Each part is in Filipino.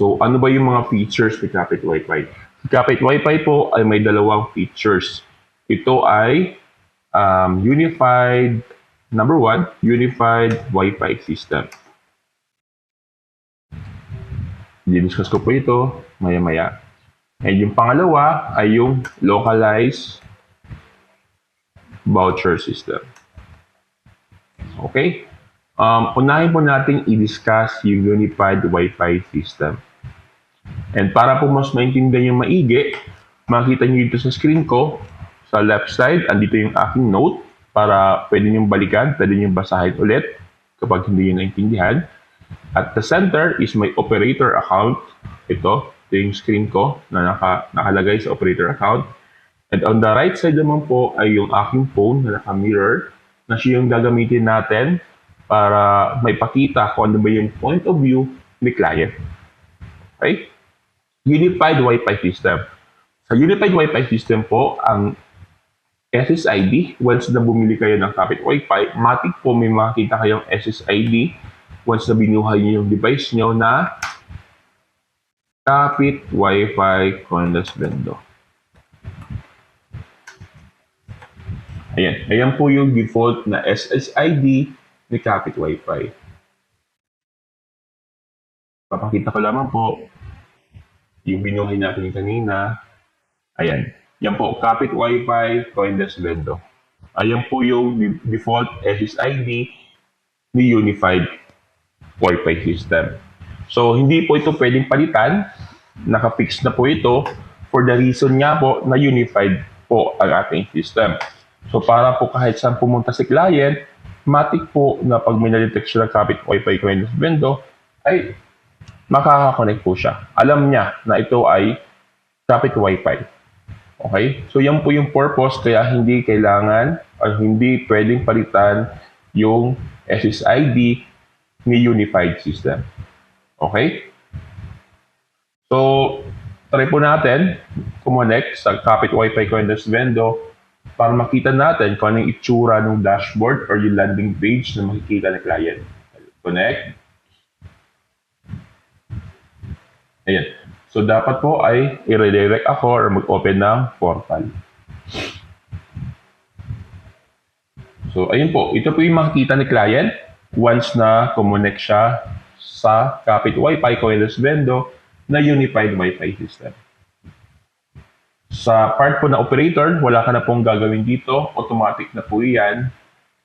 So, ano ba yung mga features ni Capit Wi-Fi? Capit Wi-Fi po ay may dalawang features. Ito ay unified, number one, unified Wi-Fi system. Di-discuss ko po ito maya-maya. And yung pangalawa ay yung localized voucher system. Okay? Unahin po natin i-discuss yung unified Wi-Fi system. And para po mas maintindihan yung maigi, makita nyo dito sa screen ko, sa left side, andito yung aking note para pwede nyo balikan, pwede nyo basahin ulit kapag hindi nyo naintindihan. At the center is my operator account. Ito yung screen ko na nakalagay sa operator account. And on the right side naman po ay yung aking phone na naka-mirror na siya yung gagamitin natin para may pakita kung ano ba yung point of view ni client. Okay? Unified Wi-Fi system. Sa Unified Wi-Fi system po, ang SSID, once na bumili kayo ng Capit Wi-Fi, matik po may makikita kayong SSID once na binuhay nyo yung device nyo na Capit Wi-Fi Cordless Vendo. Ayan. Ayan po yung default na SSID ni Capit Wi-Fi. Papakita ko lamang po yung binuhay natin kanina. Ayan. Yan po, Capit Wi-Fi Cordless Vendo. Ayan po yung default SSID ni Unified Wi-Fi system. So, hindi po ito pwedeng palitan. Naka-fix na po ito for the reason nga po na unified po ang ating system. So, para po kahit saan pumunta si client, matik po na pag may na-detect siya ng Capit Wi-Fi Cordless Vendo, ay makaka-connect po siya. Alam niya na ito ay Capit Wi-Fi. Okay? So, yan po yung purpose kaya hindi kailangan o hindi pwedeng palitan yung SSID ni unified system. Okay? So, try po natin kumonect sa Capit Wi-Fi Cordless Vendo para makita natin kung anong itsura ng dashboard or yung landing page na makikita ng client. Connect. Ayan. So, dapat po ay i-redirect ako or mag-open ng portal. So, ayun po. Ito po yung makikita ni client once na kumonect siya sa Capit Wi-Fi Cordless Vendo na Unified Wi-Fi system. Sa part po na operator, wala ka na pong gagawin dito. Automatic na po yan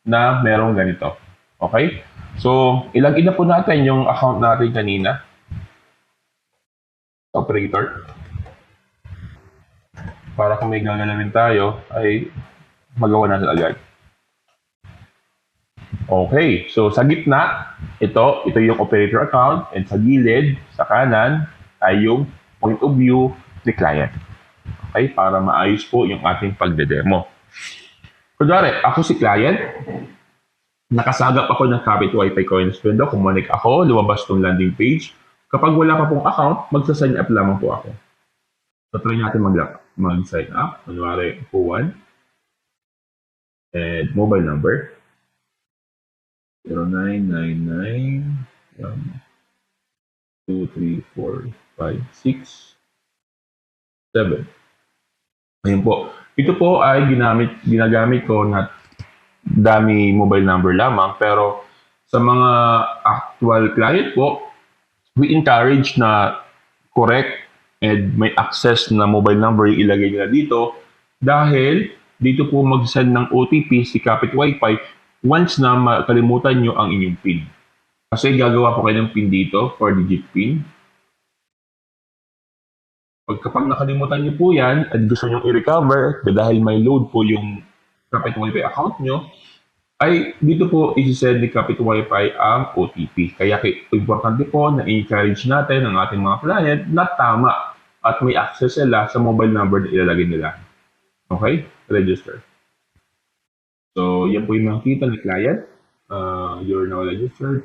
na merong ganito. Okay? So, ilagin na po natin yung account natin kanina. Operator. Para kung may gagalawin tayo, ay magawa natin agad. Okay, so sa gitna, ito yung operator account, and sa gilid, sa kanan, ay yung point of view ni client. Okay, para maayos po yung ating pagdedemo. Kunwari, ako si client, nakasagap ako ng Capit Wi-Fi Cordless Vendo, kumonek ako, lumabas tong landing page. Kapag wala pa pong account, magsa-sign up lamang po ako. So, try natin mag-sign up. Kunwari, po1, and mobile number. 0999 23456 7. Ayun po. Ito po ay ginagamit ko na dami mobile number lamang, pero sa mga actual client po, we encourage na correct and may access na mobile number yung ilagay nila dito dahil dito po mag-send ng OTP si Capit Wi-Fi once na makalimutan nyo ang inyong PIN. Kasi gagawa po kayo ng PIN dito, 4-digit PIN. Kapag nakalimutan nyo po yan at gusto nyo i-recover dahil may load po yung Capit Wi-Fi account nyo, ay dito po isi-send ni Capit Wi-Fi ang OTP. Kaya importante po na i-encourage natin ang ating mga client na tama at may access sila sa mobile number na ilalagay nila. Okay? Register. So, yan po yung makikita ni client. You're now registered.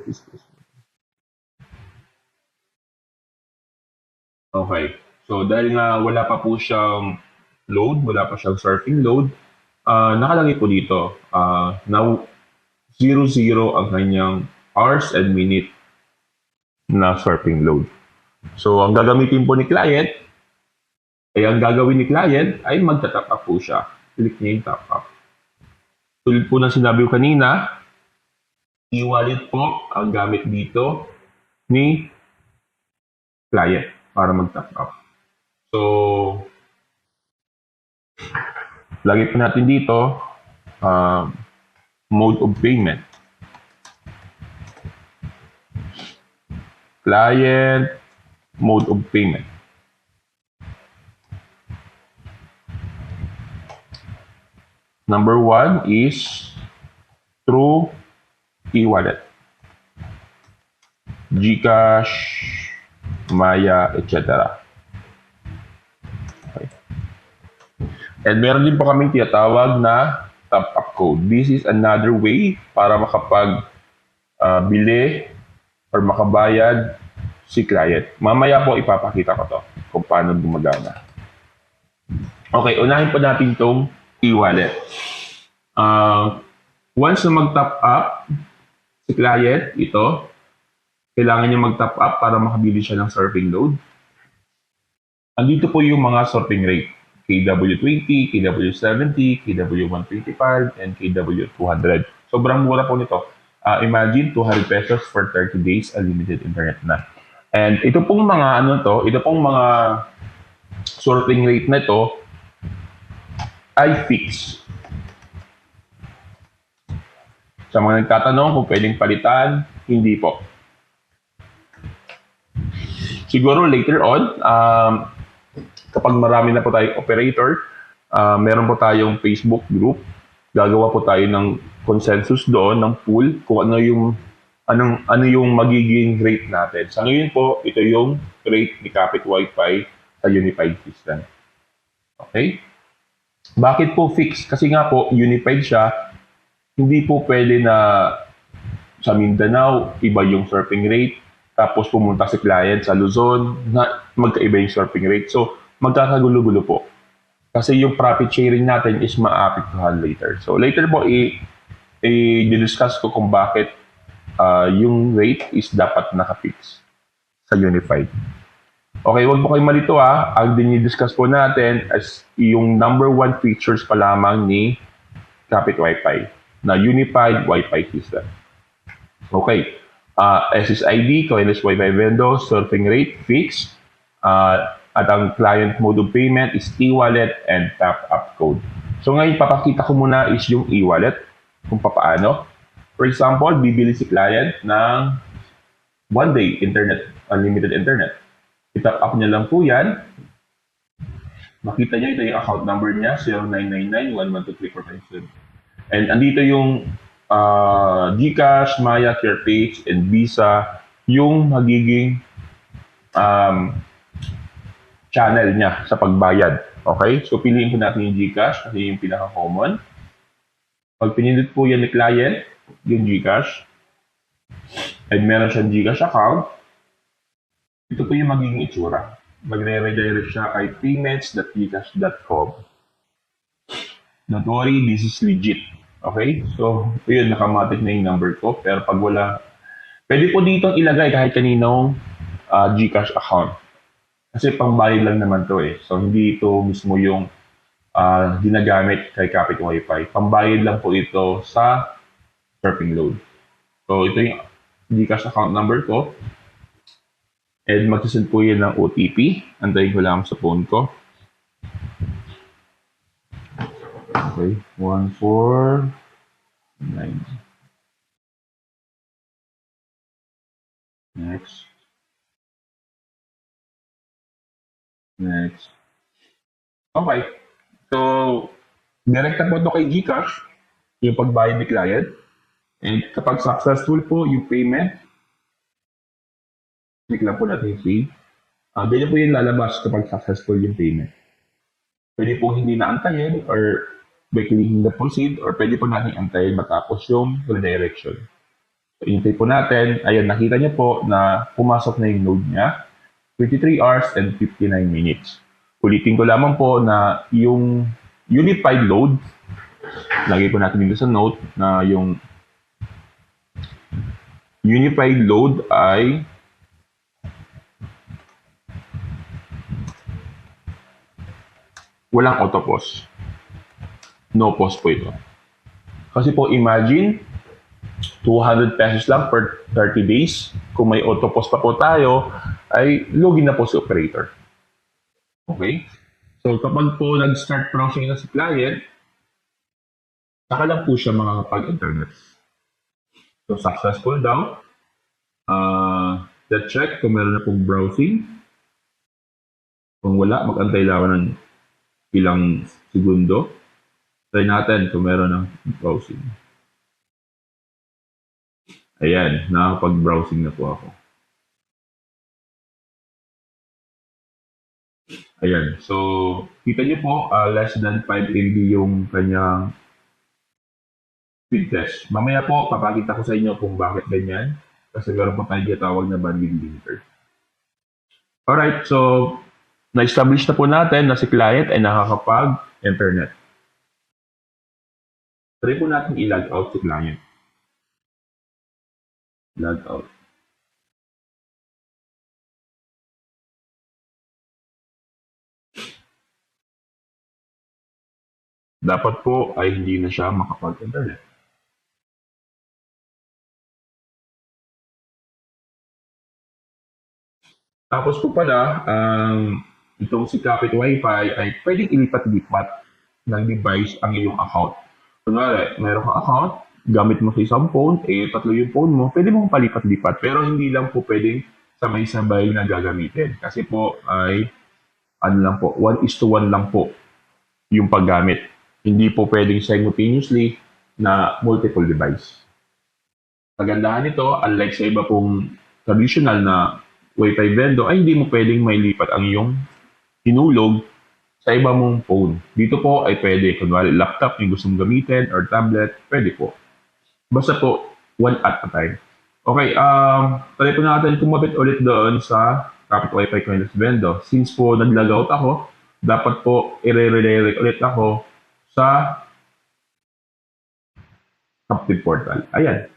Okay. So, dahil nga wala pa po siyang load, wala pa siyang surfing load, nakalagay po dito, now 00 ang kanyang hours and minute na surfing load. So, ang gagamitin po ni client, ang gagawin ni client ay magta-top up po siya. Click niya yung top up. Tulad po ng sinabi ko kanina, e-wallet po ang gamit dito ni client para mag-top up. So, lagay po natin dito, mode of payment. Client, mode of payment. Number 1 is through e-wallet. GCash, Maya, etc. Okay. And meron din po kaming tinatawag na top-up code. This is another way para makapag-bili or makabayad si client. Mamaya po ipapakita ko to kung paano gumagana. Okay, unahin po natin itong e-wallet. Once na mag-top up si client, ito, kailangan niya mag-top up para makabili siya ng surfing load. Andito po yung mga surfing rate. KW20, KW70, KW125, and KW200. Sobrang mura po nito. Imagine 200 pesos for 30 days unlimited internet na. And ito pong mga ito pong mga surfing rate na ito ay fixed. Sa mga nagtatanong kung pwedeng palitan, hindi po. Siguro later on, kapag marami na po tayong operator, meron po tayong Facebook group. Gagawa po tayo ng consensus doon, ng pool, kung ano yung magiging rate natin. Sa ngayon po, ito yung rate ni Capit Wi-Fi sa unified system. Okay? Bakit po fixed? Kasi nga po, unified siya. Hindi po pwede na sa Mindanao, iba yung surfing rate. Tapos pumunta si client sa Luzon, na magkaiba yung surfing rate. So, magkakagulo-gulo po. Kasi yung profit sharing natin is maapektuhan later. So, later po, i-discuss ko kung bakit yung rate is dapat naka-fix sa unified. Okay, wag po kayo malito ha. Ang dinidiscuss po natin is yung number 1 features pa lamang ni Capit Wi-Fi na unified Wi-Fi system. Okay. SSID, Coinless Wi-Fi Vendor, surfing rate, fixed. At ang client mode of payment is e-wallet and top-up code. So ngayon, papakita ko muna is yung e-wallet, kung paano. For example, bibili si client ng 1 day internet, unlimited internet. I-top up niya lang po yan. Makita niya, ito yung account number niya, 0999-1123457. And andito yung GCash, Maya, CarePage, and Visa, yung magiging channel niya sa pagbayad. Okay? So, piliin po natin yung GCash kasi yung pinaka-common. Pag pinindot po yan ni client, yung GCash, and meron siyang GCash account, ito po yung magiging itsura. Magre-redirect siya kay payments.gcash.com. Don't worry, this is legit. Okay? So, yun, nakamatic na yung number ko. Pero pag wala, pwede po ditong ilagay kahit kaninong GCash account. Kasi pangbayad lang naman to eh. So, hindi ito mismo yung ginagamit kay Capit Wi-Fi. Pambayad lang po ito sa surfing load. So, ito yung GCash account number ko. And magsasend po yan ng OTP. Antayin ko lang sa phone ko. Okay, 149. Next. Okay. So, direct na po ito kay GCash, yung pagbayad ni client. And kapag successful po yung payment, click lang po natin yung save. Ganyan po yung lalabas kapag successful yung payment. Pwede po hindi na antayin or by clicking the proceed or pwede po natin antayin matapos yung redirection. So, hintay po natin. Ayun, nakita niyo po na pumasok na yung node niya. 23 hours and 59 minutes. Ulitin ko lamang po na yung unified load, lagay po natin dito sa note na yung unified load ay walang auto pause. No pause po ito. Kasi po imagine, 200 pesos lang per 30 days. Kung may auto pause pa po tayo, ay lugi na po si operator. Okay? So kapag po nag-start browsing na si client, saka lang po siya makakapag-internet. So successful daw. Let's check kung meron na pong browsing. Kung wala, mag-antay lang ng ilang segundo. Try natin kung meron ng browsing. Ayan, nakakapag-browsing na po ako. Ayan, so kita niyo po, less than 5 MB yung kanyang speed test. Mamaya po, papakita ko sa inyo kung bakit ganyan. Kasi meron po tayong tinatawag na bandwidth limiter. Alright, so na-establish na po natin na si client ay nakakapag-internet. Try po natin i-log out si client. Log out. Dapat po ay hindi na siya makapag-internet. Tapos po pala, itong si Capit Wi-Fi ay pwedeng ilipat-lipat ng device ang iyong account. Kunwari, meron kang account, gamit mo sa isang phone, tatlo yung phone mo, pwede mong palipat-lipat. Pero hindi lang po pwedeng sabay-sabay na gagamitin. Kasi po ay, ano lang po, 1:1 lang po yung paggamit. Hindi po pwedeng simultaneously na multiple device. Kagandahan nito, unlike sa iba pong traditional na Wi-Fi vendor, ay hindi mo pwedeng mailipat ang iyong hinulog sa iba mong phone. Dito po ay pwede, kunwari laptop yung gusto mong gamitin or tablet, pwede po. Basta po, one at a time. Okay, try po natin kumapit ulit doon sa Capit Wi-Fi Connect vendor. Since po nag-log out ako, dapat po i-redirect ulit ako sa Capit portal. Ayan.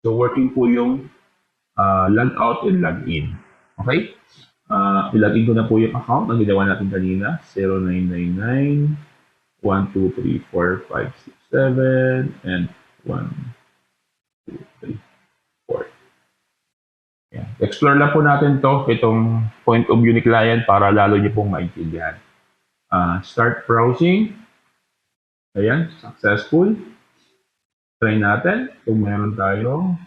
So working po yung log out and log in. Okay? I-login ko na po yung account na ginawa natin kanina. 0999 1, 2, 3, 4, 5, 6, 7 and 1, 2, 3, 4. Yan. Explore lang po natin to itong point of view ni client para lalo niyo pong maintindihan. Start browsing. Ayan, successful. Try natin kung meron tayong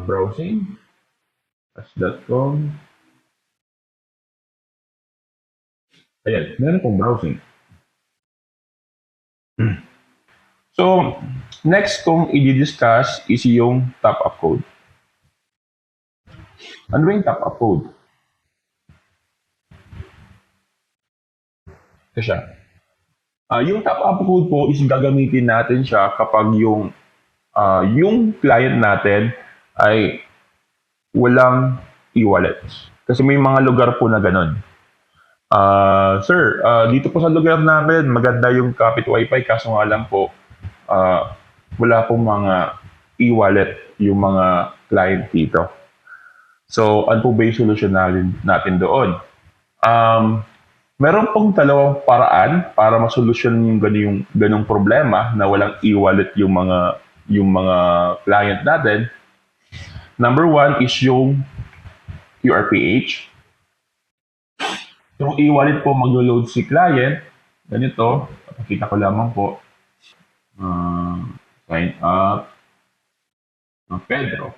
browsing. Touch.com. Ayan, meron pong browsing. So, next kong i-discuss is yung top-up code. Ano yung top-up code? Ito siya. Yung top-up code po is gagamitin natin siya kapag yung client natin ay walang e-wallets. Kasi may mga lugar po na ganun. Sir, dito po sa lugar namin, maganda yung Capit Wi-Fi, kaso nga lang po, wala pong mga e-wallet yung mga client dito. So, ano po ba yung solution natin doon? Meron pong dalawang paraan para masolusyon yung ganung problema na walang e-wallet yung mga client natin. Number one is yung QRPH. Yung e-wallet po maglo-load si client. Ganito, pakita ko lamang po. Sign up ng Pedro.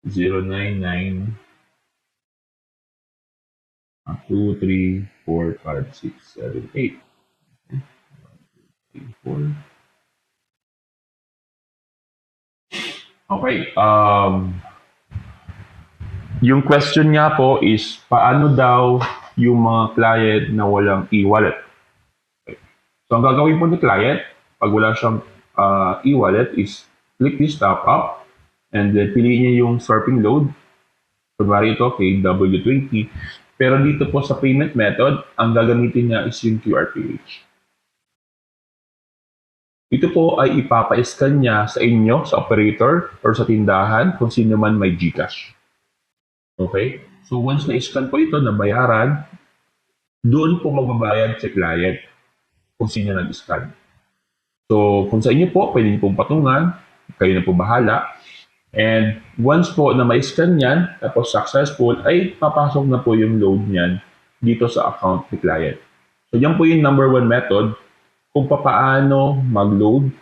Zero 9 2, 3, 4, 5, 6, 7, 8. 4. Okay. Yung question niya po is, paano daw yung mga client na walang e-wallet? Okay. So, ang gagawin po ni client, pag wala siyang e-wallet is, click this top up, and then piliin niya yung swapping load. Kunwari ito, kay W20. Pero dito po sa payment method, ang gagamitin niya is yung QRPH. Ito po ay ipapa-scan niya sa inyo, sa operator, or sa tindahan kung sino man may GCash. Okay? So once na-scan po ito, nabayaran, doon po magbabayad si client kung sino nag-scan. So kung sa inyo po, pwede niyo pong patungan, kayo na po bahala. And once po na ma-scan yan, tapos successful, ay papasok na po yung load niyan dito sa account ni client. So yan po yung number one method kung paano mag-load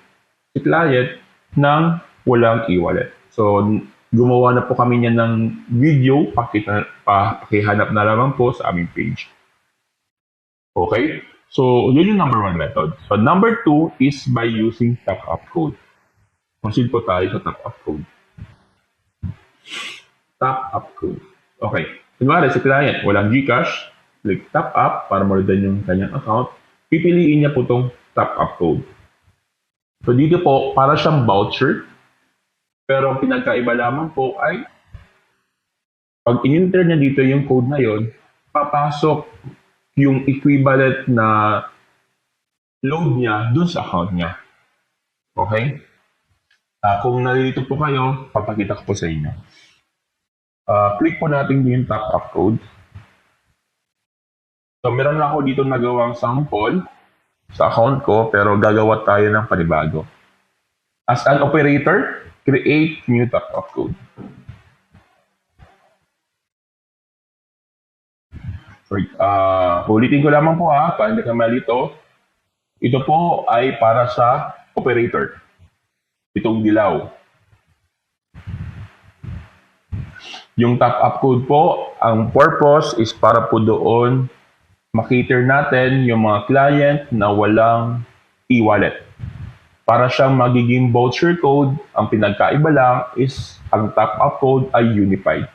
si client ng walang e-wallet. So gumawa na po kami niyan ng video, pakihanap na lamang po sa aming page. Okay? So yun yung number one method. So number two is by using top-up code. Proceed po tayo sa top-up code. Top-up code. Okay. Kunwari sa client, walang GCash, click top-up para ma-redeem yung kanyang account. Pipiliin niya po itong top-up code. So dito po, para siyang voucher. Pero ang pinagkaiba lamang po ay pag in-enter niya dito yung code na yon, papasok yung equivalent na load niya dun sa account niya. Okay? Kung nalilito po kayo, papakita ko po sa inyo. Click po natin yung top-up code. So, meron na ako dito nagawang sample sa account ko, pero gagawa tayo ng panibago. As an operator, create new top-up code. Ulitin ko lamang po para hindi ka malito. Ito po ay para sa operator. Itong dilaw. Yung top-up code po, ang purpose is para po doon makiter natin yung mga client na walang e-wallet. Para siyang magiging voucher code, ang pinagkaiba lang is ang top-up code ay unified.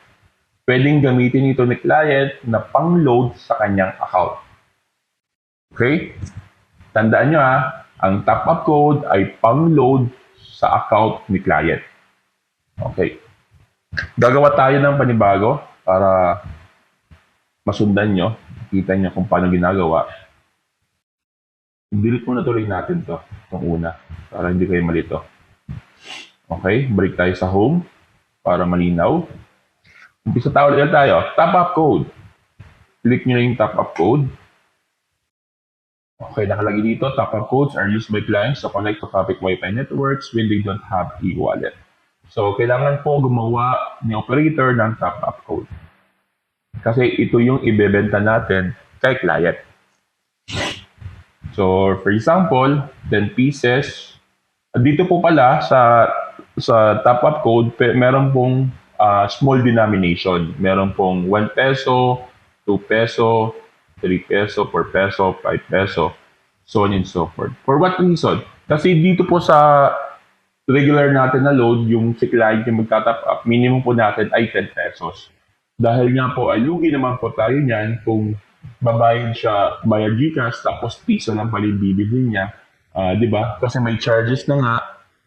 Pwedeng gamitin ito ni client na pang-load sa kanyang account. Okay? Tandaan nyo ang top-up code ay pang-load sa account ni client. Okay. Gagawa tayo ng panibago para masundan nyo. Kita nyo kung paano ginagawa. Delete muna tuloy natin to. Itong una. Para hindi kayo malito. Okay. Balik tayo sa home. Para malinaw. Umpisa tayo. Top-up code. Click nyo na yung top-up code. Okay, nakalagay dito, top-up codes are used by clients to connect to public Wi-Fi networks when they don't have e-wallet. So, kailangan po gumawa ni operator ng top-up code. Kasi ito yung ibebenta natin kay client. So, for example, 10 pieces. Dito po pala sa top-up code, meron pong small denomination. Meron pong 1 peso, 2 peso, 3 peso, 4 peso, 5 peso, so on and so forth. For what reason? Kasi dito po sa regular natin na load, yung si client yung magtatap up, minimum po natin ay 10 pesos. Dahil nga po, lugi naman po tayo niyan kung babayad siya via GCash, tapos piso lang pala yung bibili niya. Di ba? Kasi may charges na nga,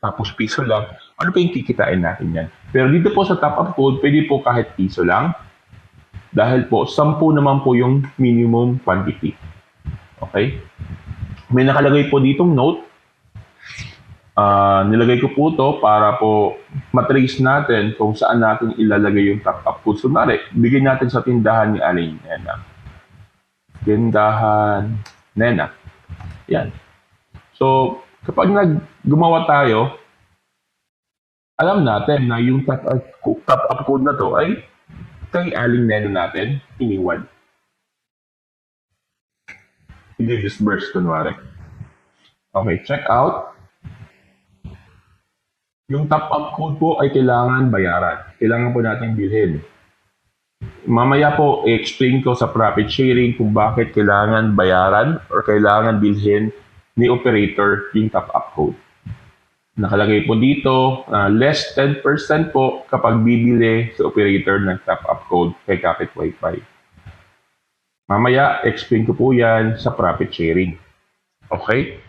tapos piso lang. Ano pa yung kikitain natin yan? Pero dito po sa top-up code, pwede po kahit piso lang. Dahil po, 10 naman po yung minimum quantity. Okay? May nakalagay po ditong note. Nilagay ko po to para po matrace natin kung saan natin ilalagay yung top-up code. So, bigyan natin sa tindahan ni Aling Nena. Tindahan Nena. Yan. So, kapag gumawa tayo, alam natin na yung top-up code na to ay kay Aling Nena natin, iniwan. Hindi disburse, kunwari. Okay, check out. Yung top-up code po ay kailangan bayaran. Kailangan po natin bilhin. Mamaya po, i-explain ko sa profit sharing kung bakit kailangan bayaran or kailangan bilhin ni operator yung top-up code. Nakalagay po dito, less 10% po kapag bibili sa operator ng top-up code kay Kapit Wi-Fi. Mamaya, explain ko po yan sa profit sharing. Okay?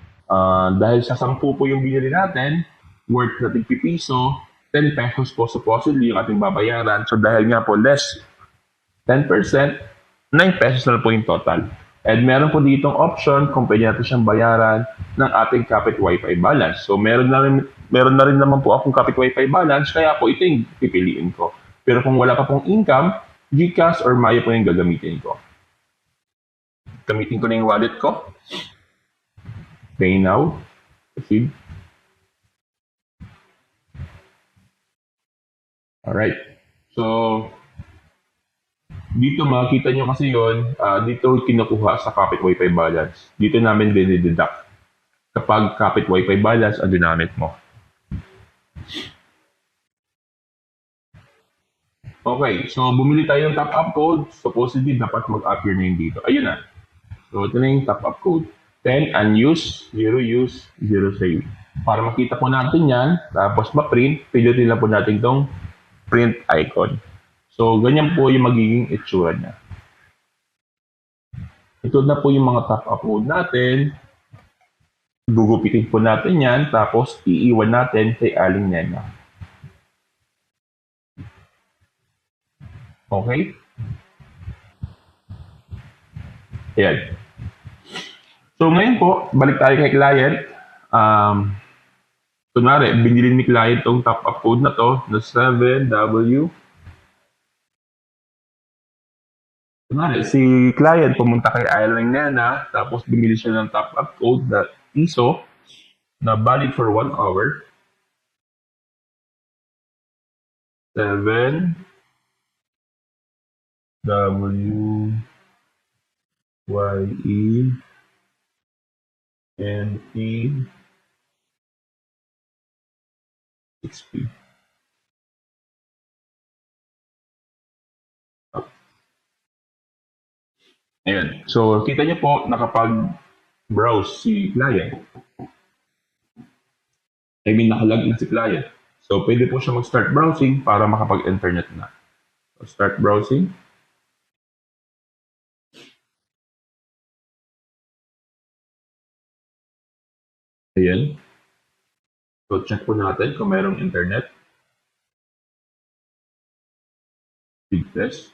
Dahil sa 10 po yung binili natin, worth na tig-piso, 10 pesos po supposedly yung ating babayaran. So dahil nga po less 10%, 9 pesos na po yung total. And meron po ditong option kung pwede natin siyang bayaran ng ating Kapit Wi-Fi balance. So meron na rin naman po akong Kapit Wi-Fi balance, kaya po ito yung pipiliin ko. Pero kung wala pa pong income, GCash or Maya po yung gagamitin ko. Gamitin ko na yung wallet ko. Pay now. Proceed. Alright. So, dito makikita nyo kasi yun, dito kinukuha sa Kapit Wi-Fi balance. Dito namin dinideduct. Kapag Kapit Wi-Fi balance ang ginamit mo. Okay, so bumili tayo ng top-up code. Supposedly, dapat mag-appear na yun dito. Ayun na. So, ito na yung top-up code. 10 unused, 0 use, 0 save. Para makita po natin yan, tapos ma-print, pindutin lang po natin itong print icon. So, ganyan po yung magiging itsura niya. Ito na po yung mga top-up code natin. Gugupitin po natin yan, tapos iiwan natin kay Aling Nena. Okay? Ayan. So, ngayon po, balik tayo kay client. Kunwari, binili ni client tong top-up code na to, na 7W. Kunwari, si client pumunta kay Aling Nena, tapos bumili siya ng top-up code na ISO na valid for 1 hour. 7 W Y E N T XP. Ayan. So, kita niyo po, nakapag-browse si client. I mean, nakalagin si client. So, pwede po siya mag-start browsing para makapag-internet na. So, start browsing. Ayan. So, check po natin kung mayroong internet. Speed test.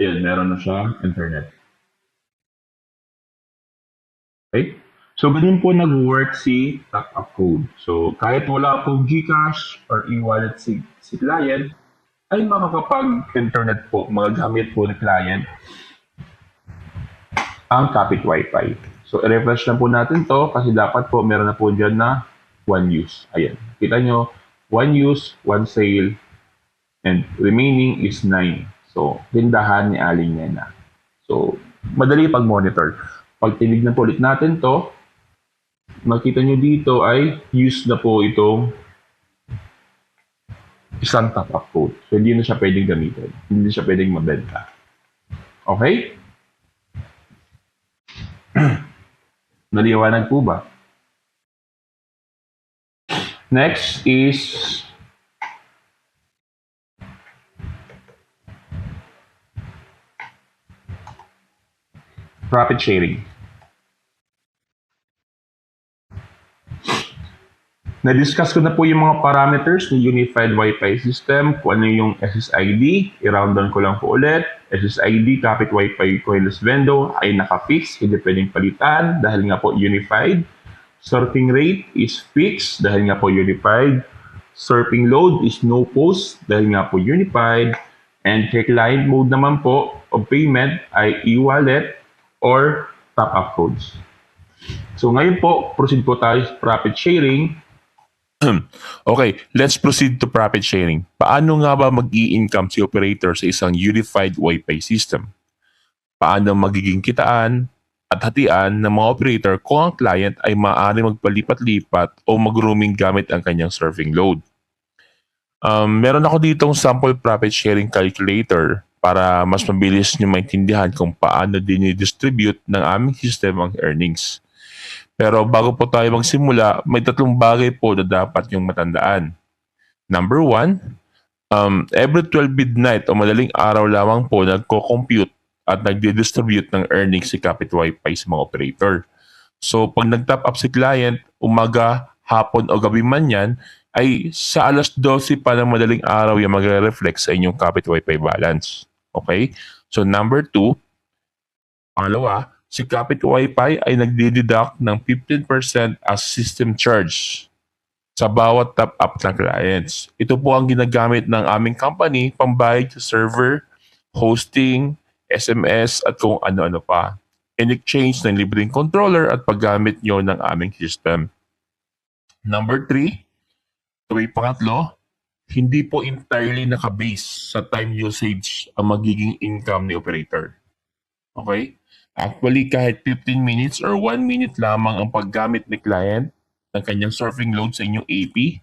Ayan, meron na siya internet. Okay? So, ganun po nag-work si top-up code. So, kahit wala pong GCash or e-wallet si client, ay makakapag-internet po, magagamit po ni client ang Kapit Wi-Fi. So, i-refresh na po natin to kasi dapat po meron na po dyan na 1 use. Ayan. Kita nyo, 1 use, 1 sale, and remaining is 9. So, tindahan ni Aling Nena. So, madali pag-monitor. Pag tinignan po ulit natin to, makita nyo dito ay use na po itong isang top-up code. So, hindi na siya pwedeng gamitin. Hindi siya pwedeng mabenta. Okay? Naliwanag po ba? Next is profit sharing. Na-discuss ko na po yung mga parameters ng Unified Wi-Fi System, kung ano yung SSID, i-round down ko lang po ulit. SSID, Kapit Wi-Fi Coilless Vendo, ay naka-fix, hindi pwedeng palitan dahil nga po unified. Surfing rate is fixed dahil nga po unified. Surfing load is no post dahil nga po unified. And kay client mode naman po of payment ay e-wallet or top-up codes. So ngayon po, proceed po tayo sa profit sharing. Okay, let's proceed to profit sharing. Paano nga ba mag-i-income si operator sa isang unified Wi-Fi system? Paano magiging kitaan at hatian ng mga operator kung ang client ay maaari magpalipat-lipat o mag-roaming gamit ang kanyang surfing load? Meron ako ditong sample profit sharing calculator para mas mabilis nyo maintindihan kung paano dinidistribute ng aming system ang earnings. Pero bago po tayo magsimula, may 3 bagay po na dapat yung matandaan. Number 1, every 12 midnight o madaling araw lamang po nagko-compute at nagdi-distribute ng earnings si Kapit Wi-Fi sa mga operator. So pag nag-top up si client, umaga, hapon o gabi man yan, ay sa alas 12 pa ng madaling araw yung magre-reflect sa inyong Kapit Wi-Fi balance. Okay? So number 2, pangalawa, si Capit Wi-Fi ay nagdideduct ng 15% as system charge sa bawat top-up ng clients. Ito po ang ginagamit ng aming company pambayad sa server, hosting, SMS at kung ano-ano pa. In exchange ng libreng controller at paggamit nyo ng aming system. Number 3, ito ay pangatlo, hindi po entirely nakabase sa time usage ang magiging income ni operator. Okay? Actually, kahit 15 minutes or 1 minute lamang ang paggamit ni client ng kanyang surfing load sa inyong AP,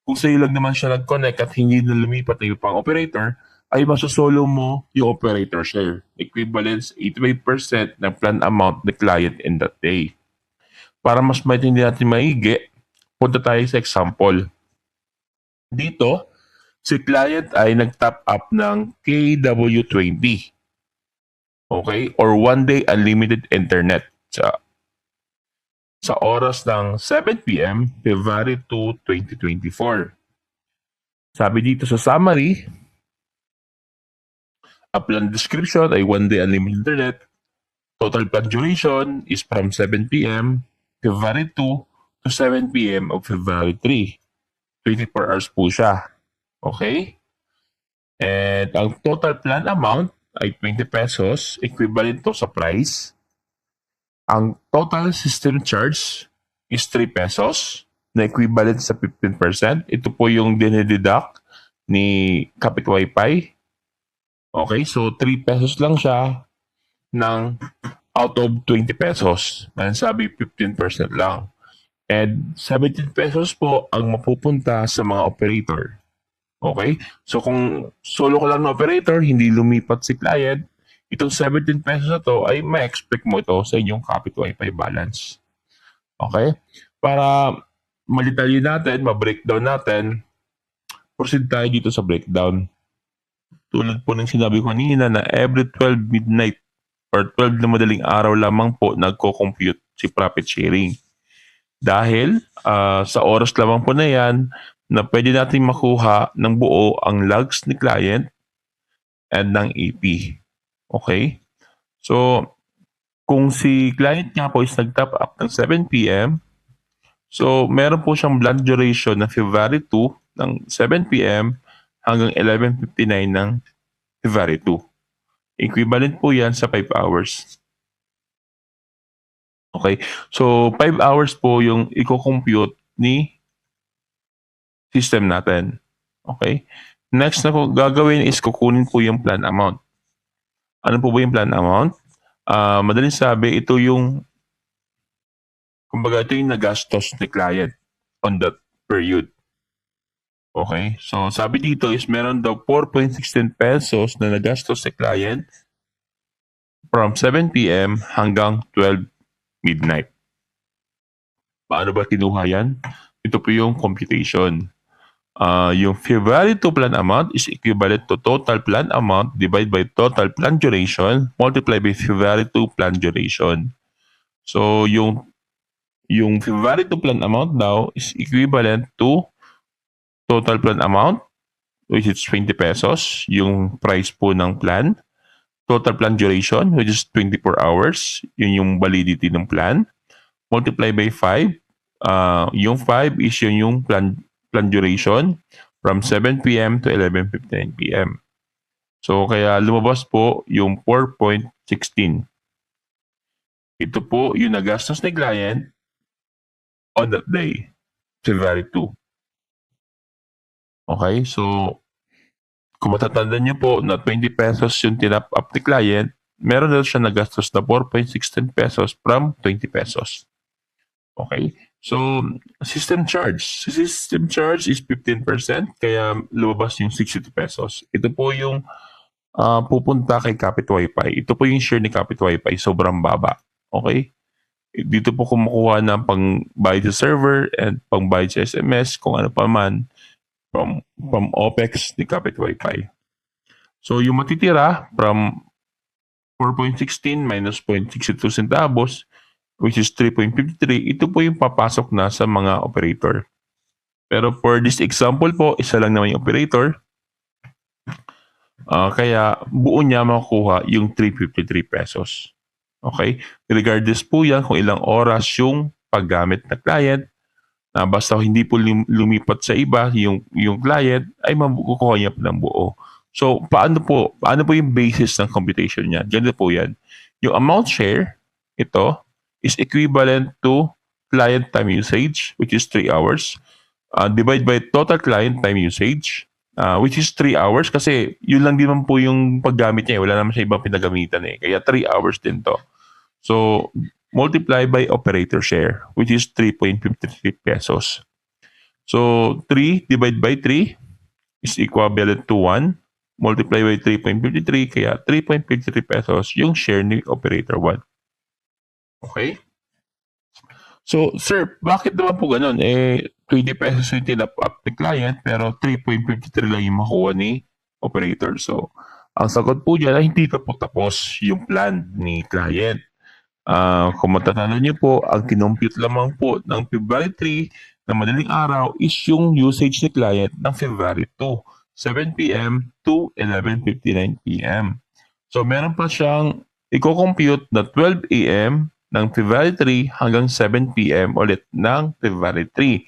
kung sa'yo lang naman siya nag-connect at hindi na lumipat na yung pang operator, ay masosolo mo yung operator share. Equivalent 85% ng plan amount ni client in that day. Para mas maintindihan natin maigi, punta tayo sa example. Dito, si client ay nag-top up ng KW20. Okay? Or 1 day unlimited internet sa oras ng 7 p.m. February 2, 2024. Sabi dito sa summary, ang plan description ay 1 day unlimited internet. Total plan duration is from 7 p.m. February 2 to 7 p.m. of February 3. 24 hours po siya. Okay? And ang total plan amount ay 20 pesos, equivalent to sa price. Ang total system charge is 3 pesos na equivalent sa 15%. Ito po yung dinededuct ni Capit Wi-Fi. Okay, so 3 pesos lang siya ng out of 20 pesos. Sabi 15% lang. And 17 pesos po ang mapupunta sa mga operator. Okay? So kung solo ko lang na operator, hindi lumipat si client, itong 17 pesos na to ay ma-expect mo ito sa inyong Capit Wi-Fi balance. Okay? Para malitalyo natin, ma-breakdown natin, proceed tayo dito sa breakdown. Tulad po ng sinabi ko kanina na every 12 midnight or 12 na madaling araw lamang po nagko-compute si profit sharing. Dahil sa oras lamang po na yan na pwede natin makuha ng buo ang logs ni client and ng AP. Okay? So, kung si client nga po is nag-top up ng 7 p.m., so meron po siyang blank duration na February 2 ng 7 p.m. hanggang 11:59 ng February 2. Equivalent po yan sa 5 hours. Okay? So, 5 hours po yung i-compute ni system natin. Okay? Next na po gagawin is kukunin po yung plan amount. Ano po ba yung plan amount? Madaling sabi, ito yung kumbaga ito yung nagastos ni client on that period. Okay? So, sabi dito is meron daw 4.16 pesos na nagastos si client from 7 p.m. hanggang 12 midnight. Paano ba kinuha yan? Ito po yung computation. Yung February 2 plan amount is equivalent to total plan amount divided by total plan duration multiplied by February 2 plan duration. So, yung February 2 plan amount daw is equivalent to total plan amount, which is 20 pesos, yung price po ng plan. Total plan duration, which is 24 hours, yun yung validity ng plan. Multiply by 5. Yung 5 is yung plan duration from 7 p.m. to 11:59 p.m. So, kaya lumabas po yung 4.16. Ito po yung nagastos ni client on that day, February 2. Okay, so kung matatandaan niyo po na 20 pesos yung tinap up ni client, meron na siya nagastos na 4.16 pesos from 20 pesos. Okay, so system charge. System charge is 15%, kaya lumabas yung 62 pesos. Ito po yung pupunta kay Capit Wi-Fi. Ito po yung share ni Capit Wi-Fi, sobrang baba. Okay? Dito po kumukuha ng pang-bayad sa server and pang-bayad sa SMS, kung ano pa man, from OPEX ni Capit Wi-Fi. So, yung matitira from 4.16 minus 0.62 centavos, which is 3.53, ito po yung papasok na sa mga operator. Pero for this example po, isa lang naman yung operator. Kaya buo niya makukuha yung 353 pesos. Okay? Regardless po yan kung ilang oras yung paggamit ng client, basta hindi po lumipat sa iba yung client, ay makukuha niya po ng buo. So, paano po yung basis ng computation niya? Ganito po yan. Yung amount share, ito, is equivalent to client time usage, which is 3 hours, divide by total client time usage, which is 3 hours kasi yun lang din man po yung paggamit niya. Wala naman siya ibang pinagamitan eh. Kaya 3 hours din to. So, multiply by operator share, which is 3.53 pesos. So, 3 divided by 3 is equivalent to 1. Multiply by 3.53, kaya 3.53 pesos yung share ni operator 1. Okay? So, sir, bakit naman po ganun? 20 pesos yung tinap up ni client, pero 3.53 lang yung makuha ni operator. So, ang sagot po dyan ay hindi pa po tapos yung plan ni client. Kung matatalo niyo po, ang kinompute lamang po ng February 3 na madaling araw is yung usage ni client ng February 2, 7 p.m. to 11:59 p.m. So, meron pa siyang i-compute na 12 a.m. ng February 3 hanggang 7 p.m. ulit ng February 3.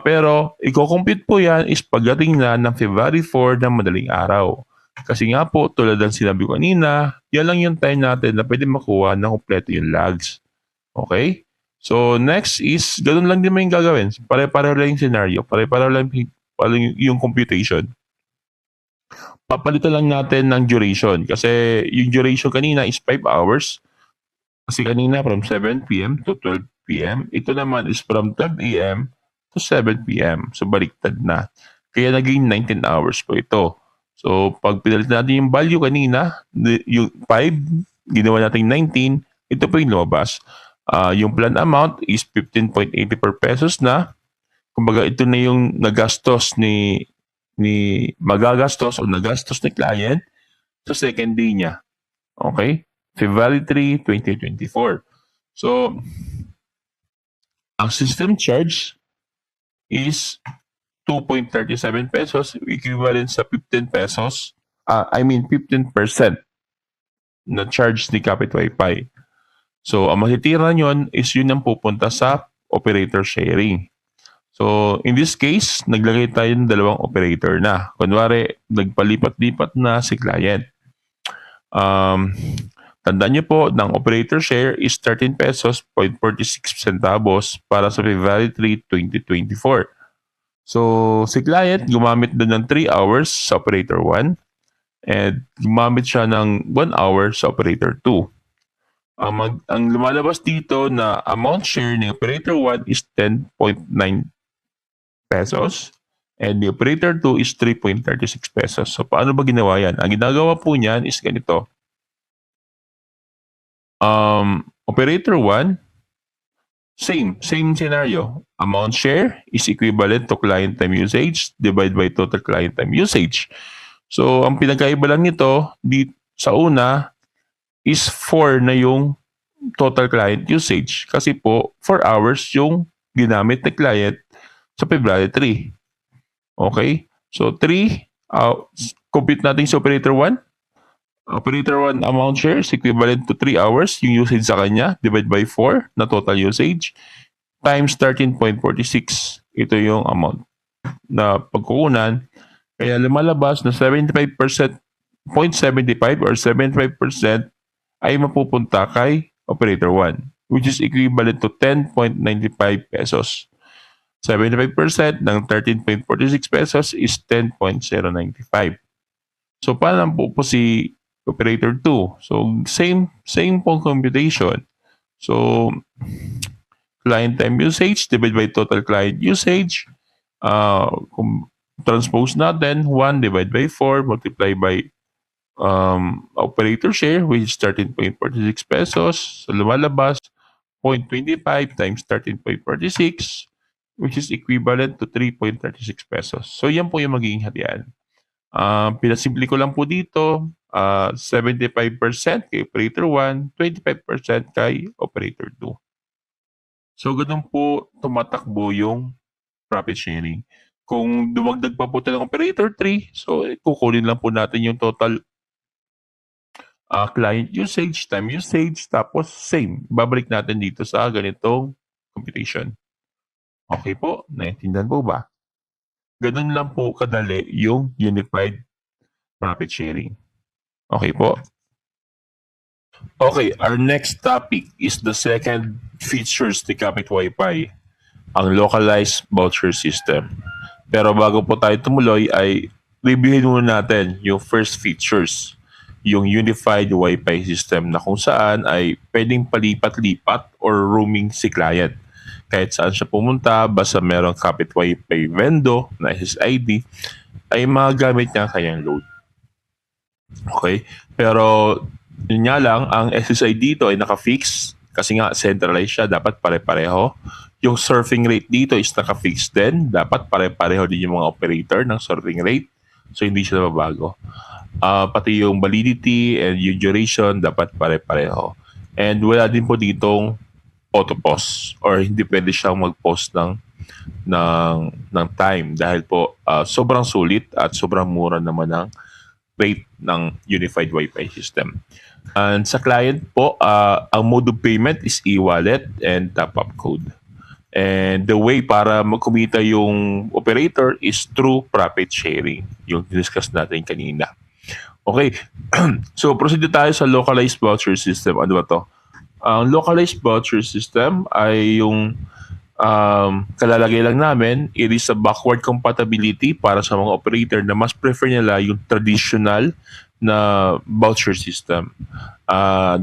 Pero, i-compute po yan is pagdating na ng February 4 ng madaling araw. Kasi nga po, tulad ng sinabi ko kanina, yan lang yung time natin na pwede makuha na kompleto yung logs. Okay? So, next is, ganun lang din mo yung gagawin. Pare-pareho lang yung scenario. Pare-pareho lang yung computation. Papalitan lang natin ng duration. Kasi yung duration kanina is 5 hours. Kasi kanina from 7 p.m. to 12 p.m. Ito naman is from 12 a.m. to 7 p.m. So, baliktad na. Kaya naging 19 hours po ito. So, pag pinalit natin yung value kanina, yung 5, ginawa natin 19, ito po yung lumabas. Yung plan amount is 15.84 pesos na. Kumbaga, ito na yung nagastos magagastos o nagastos ni client sa second day niya. Okay? February 3, 2024. So, ang system charge is 2.37 pesos, equivalent sa 15 pesos. 15% na charge ni Capit Wi-Fi. So, ang matitira nyon is yun ang pupunta sa operator sharing. So, in this case, naglagay tayo ng dalawang operator na. Kunwari, nagpalipat-lipat na si client. Tandaan niyo po, ng operator share is 13 pesos 46 centavos para sa February 3, 2024. So, si client gumamit doon ng 3 hours sa operator 1 and gumamit siya ng 1 hour sa operator 2. Ang lumalabas dito na amount share ni operator 1 is 10.9 pesos and the operator 2 is 3.36 pesos. So, paano ba ginawa yan? Ang ginagawa po niyan is ganito. Operator 1, same scenario. Amount share is equivalent to client time usage divided by total client time usage. So, ang pinagkaiba lang nito sa una is 4 na yung total client usage. Kasi po, 4 hours yung ginamit ng client sa February 3. Okay? So, 3, compute natin sa operator 1. Operator 1 amount share is equivalent to 3 hours yung usage sa kanya divided by 4 na total usage times 13.46. Ito yung amount na pagkukunan. Kaya lumalabas na 75%, 0.75 or 75% ay mapupunta kay operator 1, which is equivalent to 10.95 pesos. 75% ng 13.46 pesos is 10.095. So, paano po si operator 2? So, same pong computation. So, client time usage divided by total client usage. Kung transpose natin, 1 divided by 4 multiply by operator share, which is 13.46 pesos. So, lumalabas 0.25 times 13.46, which is equivalent to 3.36 pesos. So, yan po yung magiging hatian. Pinasimple ko lang po dito, 75% kay operator 1, 25% kay operator 2. So, ganun po tumatakbo yung profit sharing. Kung dumagdag pa po tayo ng operator 3, so kukunin lang po natin yung total client usage, time usage, tapos same. Babalik natin dito sa ganitong computation. Okay po? Naintindihan po ba? Ganun lang po kadali yung unified profit sharing. Okay po? Okay, our next topic is the second features ni Kapit Wi-Fi, ang localized voucher system. Pero bago po tayo tumuloy ay reviewin muna natin yung first features, yung unified Wi-Fi system na kung saan ay pwedeng palipat-lipat or roaming si client. Kahit saan siya pumunta, basta merong Kapit Wi-Fi vendor na SSID, ay magagamit niya ang kanyang load. Okay? Pero yun nga lang, ang SSID dito ay naka-fix kasi nga centralized siya, dapat pare-pareho. Yung surfing rate dito is naka-fix din, dapat pare-pareho din yung mga operator ng surfing rate. So hindi siya nababago. Pati yung validity and yung duration dapat pare-pareho. And wala din po ditong auto-pause or hindi pwede siyang mag-pause ng time dahil po sobrang sulit at sobrang mura naman ng rate ng unified Wi-Fi system. And sa client po, ang mode of payment is e-wallet and top-up code. And the way para kumita yung operator is through profit sharing, yung discuss natin kanina. Okay, so proceed tayo sa localized voucher system. Ano ba to? Ang localized voucher system ay yung kalalagay lang namin, it is a backward compatibility para sa mga operator na mas prefer nila yung traditional na voucher system.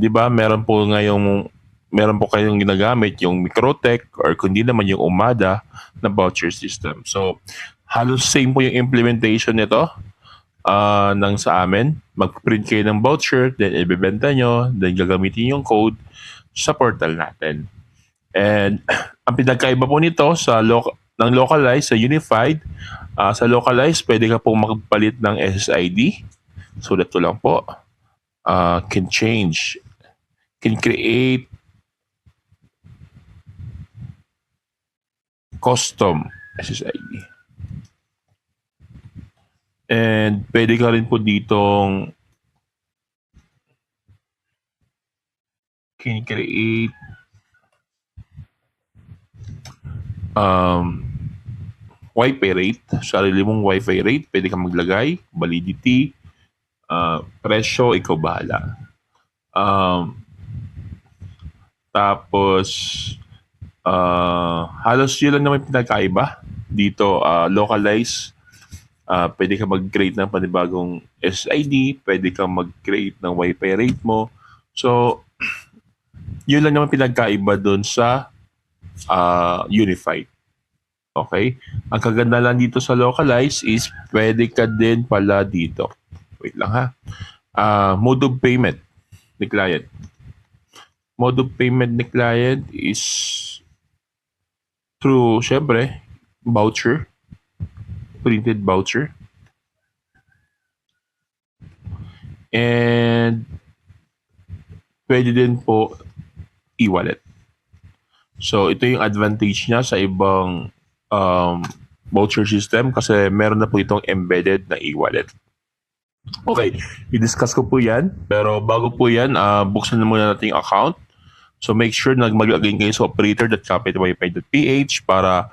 Di ba, meron po kayong ginagamit yung Microtech or kundi naman yung Umada na voucher system. So, halos same po yung implementation nito ng sa amin. Mag-print kayo ng voucher, then ibebenta nyo, then gagamitin yung code sa portal natin. And ang pinagkaiba po nito sa ng localized sa unified, sa localized pwede ka pong magpalit ng SSID. So dito lang po, can change, can create custom SSID. And pwede ka rin po ditong can create Wi-Fi rate, sarili mong Wi-Fi rate, pwede kang maglagay, validity, presyo, ikaw bahala. Tapos, halos yun lang naman pinagkaiba. Dito, localize, pwede kang mag-create ng panibagong SID, pwede kang mag-create ng Wi-Fi rate mo. So, yun lang naman pinagkaiba doon sa unified. Okay? Ang kaganda lang dito sa localized is pwede ka din pala dito. Wait lang ha. Mode of payment ni client. Mode of payment ni client is through, syempre, voucher. Printed voucher. And pwede din po e-wallet. So, ito yung advantage niya sa ibang voucher system kasi meron na po itong embedded na e-wallet. Okay, i-discuss ko po yan. Pero bago po yan, buksan na muna natin yung account. So, make sure na mag-login kayo sa operator.kapitwifi.ph para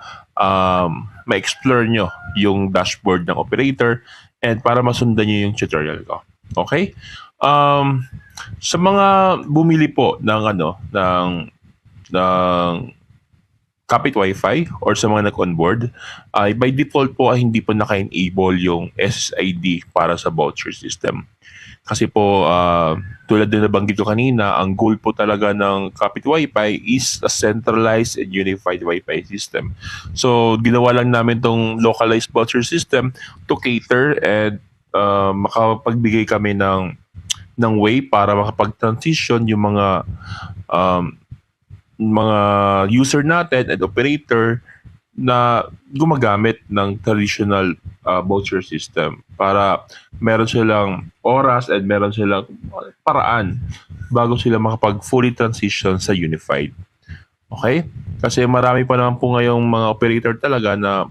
ma-explore nyo yung dashboard ng operator and para masundan nyo yung tutorial ko. Okay? Sa mga bumili po ng Kapit Wi-Fi or sa mga nag-onboard, by default po ay hindi po naka-enable yung SSID para sa voucher system. Kasi po, tulad din nabanggit ko kanina, ang goal po talaga ng Kapit Wi-Fi is a centralized and unified Wi-Fi system. So, ginawa lang namin tong localized voucher system to cater and makapagbigay kami ng way para makapag-transition yung mga user natin at operator na gumagamit ng traditional voucher system para meron silang oras at meron silang paraan bago sila makapag fully transition sa unified. Okay? Kasi marami pa naman po ngayong mga operator talaga na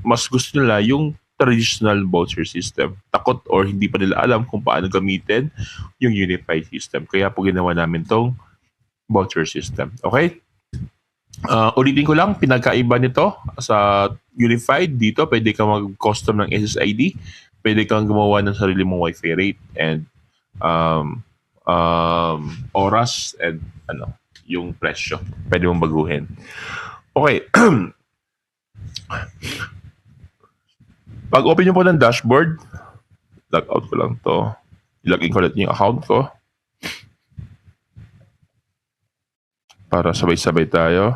mas gusto nila yung traditional voucher system. Takot or hindi pa nila alam kung paano gamitin yung unified system. Kaya po ginawa namin tong voucher system. Okay? Ulitin ko lang, pinagkaiba nito sa unified, dito pwede kang mag-custom ng SSID, pwede kang gumawa ng sarili mong Wi-Fi rate and oras and yung presyo. Pwede mong baguhin. Okay. Pag open nyo po ng dashboard, log out ko lang to. I-login ko ulit yung account ko. Para sabay-sabay tayo.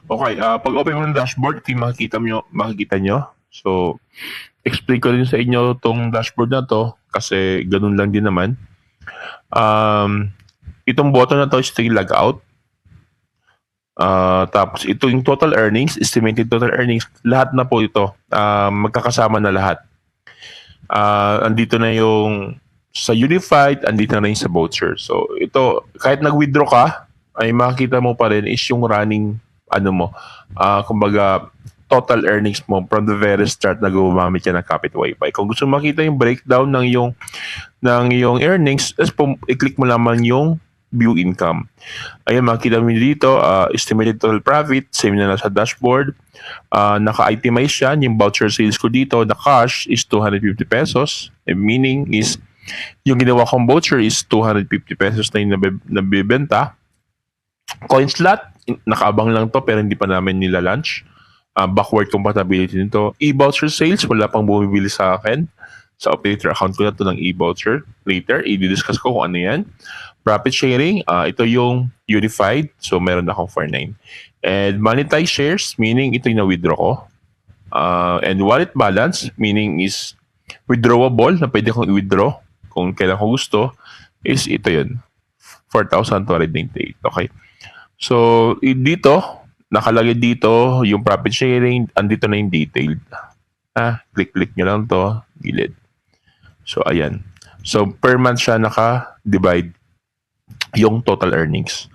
Okay, pag open mo ng dashboard, ito yung makikita nyo. So, explain ko din sa inyo tong dashboard na to kasi ganun lang din naman. Itong button na to is yung log out. Tapos ito yung total earnings, estimated total earnings, lahat na po ito, magkakasama na lahat. Andito na yung sa unified, andito na yung sa voucher. So ito, kahit nag-withdraw ka, ay makikita mo pa rin is yung running, kumbaga, total earnings mo from the very start na gumamit ka ng Kapit Wi-Fi. Kung gusto makita yung breakdown ng yung earnings, i-click mo lamang yung view income. Ayan, makikita mo dito, estimated total profit, same na sa dashboard. Naka-itemize yan, yung voucher sales ko dito, na cash is 250 pesos. Meaning is, yung ginawa kong voucher is 250 pesos na yung nabibenta. Coin slot, nakaabang lang to pero hindi pa namin nila-launch. Backward compatibility nito. E-voucher sales, wala pang bumibili sa akin. Sa operator account ko na to ng e-voucher. Later, i-discuss ko kung ano yan. Profit sharing, ito yung unified. So, meron akong 4.9. And monetize shares, meaning ito yung na-withdraw ko. And wallet balance, meaning is withdrawable na pwede kong i-withdraw kung kailan ko gusto, is ito yun. 4,298. Okay. So, dito, nakalagay dito yung profit sharing, andito na yung detailed. Click nyo lang to, gilid. So, ayan. So, per month siya naka-divide yung total earnings.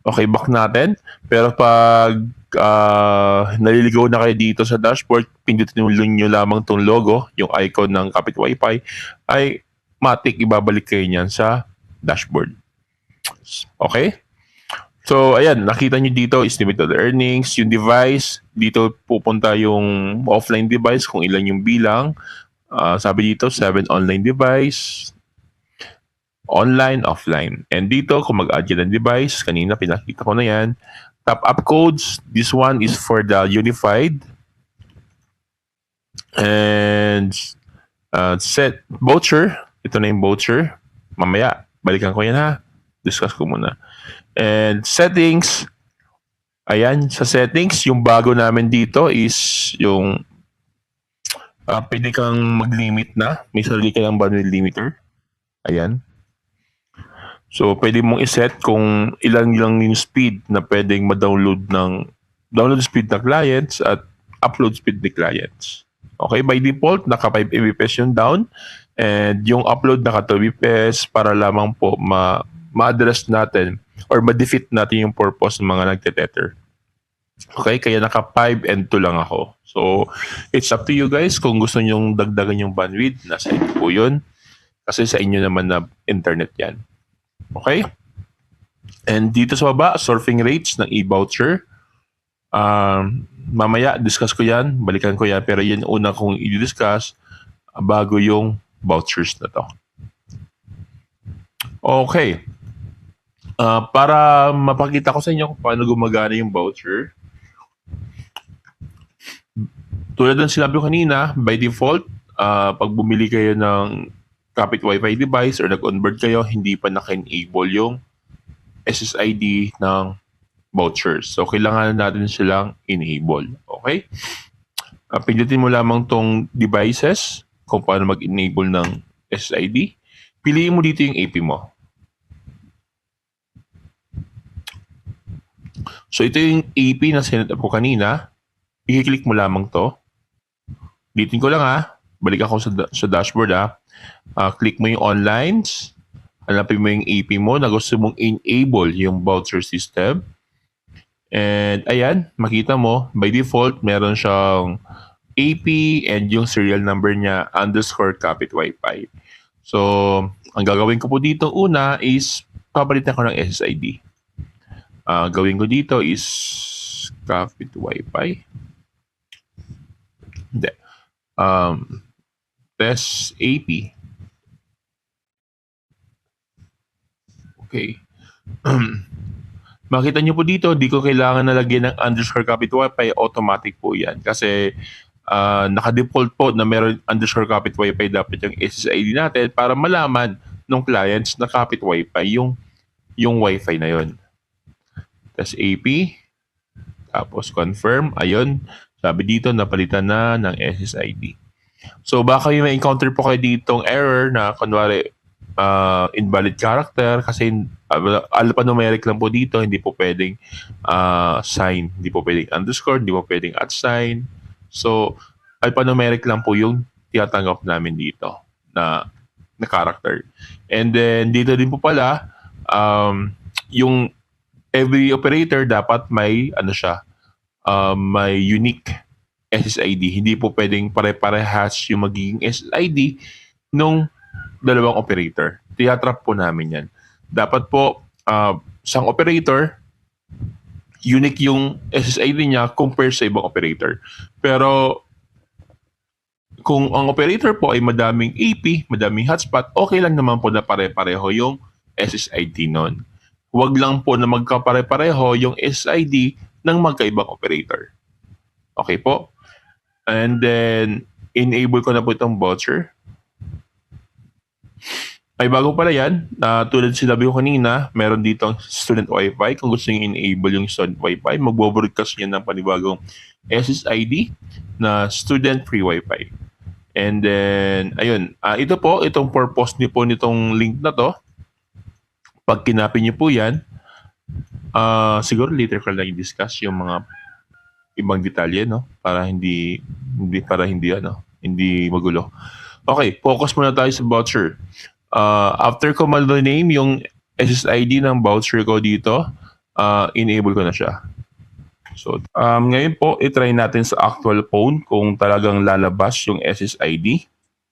Okay, back natin. Pero pag naliligaw na kayo dito sa dashboard, pindutin nyo lamang tong logo, yung icon ng Kapit Wi-Fi, ay matik ibabalik kayo niyan sa dashboard. Okay? So, ayan, nakita nyo dito, estimated earnings, yung device, dito pupunta yung offline device, kung ilan yung bilang. Sabi dito, 7 online device, online, offline. And dito, kung mag-add yan ng device, kanina pinakita ko na yan. Top up codes, this one is for the unified. And set voucher, ito na yung voucher. Mamaya, balikan ko yan ha. Discuss ko muna. And settings, ayan, sa settings, yung bago namin dito is yung pwede kang mag-limit na. May sarili ka ng bandwidth limiter. Ayan. So, pwede mong iset kung ilan lang yung speed na pwedeng ma-download ng download speed ng clients at upload speed ng clients. Okay, by default, naka 5 Mbps yung down and yung upload naka 2 Mbps para lamang po ma-address natin or ma-defeat natin yung purpose ng mga nagte-tether. Okay, kaya naka 5 and 2 lang ako. So, it's up to you guys kung gusto nyong dagdagan yung bandwidth, nasa inyo po yun. Kasi sa inyo naman na internet yan. Okay? And dito sa baba, surfing rates ng e-voucher. Mamaya, discuss ko yan. Balikan ko yan. Pero yan una kong i-discuss bago yung vouchers na to. Okay. Para mapakita ko sa inyo kung paano gumagana yung voucher. Tulad ng sinabi ko kanina, by default, pag bumili kayo ng Kapit Wi-Fi device or nag-onboard kayo, hindi pa naka-enable yung SSID ng vouchers. So, kailangan natin silang enable. Okay? Pindutin mo lamang tong devices kung paano mag-enable ng SSID. Piliin mo dito yung AP mo. So, ito yung AP na sinet up ko kanina. I-click mo lamang to. Dito ko lang Balik ako sa dashboard click mo yung online. Hanapin mo yung AP mo na gusto mong enable yung voucher system. And ayan, makita mo, by default, meron siyang AP and yung serial number niya underscore Kapit Wi-Fi. So, ang gagawin ko po dito una is papalitan ko ng SSID. Gawin ko dito is Kapit Wi-Fi. Hindi. Test AP. Okay. Makita nyo po dito, di ko kailangan nalagyan ng underscore Kapit Wi-Fi. Automatic po yan. Kasi naka-default po na meron underscore Kapit Wi-Fi dapat yung SSID natin para malaman ng clients na Kapit Wi-Fi yung Wi-Fi na yon. Tapos AP. Tapos confirm. Ayun. Sabi dito, napalitan na ng SSID. So baka may encounter po kayo ditong error na kunwari invalid character kasi alphanumeric lang po dito, hindi po pwedeng sign, hindi po pwedeng underscore, hindi po pwedeng @ sign. So alphanumeric lang po yung tinatanggap namin dito na character. And then dito din po pala yung every operator dapat may may unique SSID. Hindi po pwedeng pare-parehas yung magiging SSID nung dalawang operator. Tiyatrap po namin yan. Dapat po, isang operator, unique yung SSID niya compare sa ibang operator. Pero, kung ang operator po ay madaming AP, madaming hotspot, okay lang naman po na pare-pareho yung SSID nun. Huwag lang po na magkapare-pareho yung SSID ng magkaibang operator. Okay po? And then, enable ko na po itong voucher. Ay bago pala yan, tulad sinabi ko kanina, meron dito student Wi-Fi. Kung gusto nyo enable yung student Wi-Fi, magbo-broadcast yan ng panibagong SSID na student free Wi-Fi. And then, ayun, ito po, itong purpose niyo po nitong link na to. Pag kinapin niyo po yan, siguro later ko lang i-discuss yung mga ibang detalye, no? Para hindi magulo. Okay, focus muna tayo sa voucher. After ko ma-name yung SSID ng voucher ko dito, enable ko na siya. So, ngayon po, i-try natin sa actual phone kung talagang lalabas yung SSID.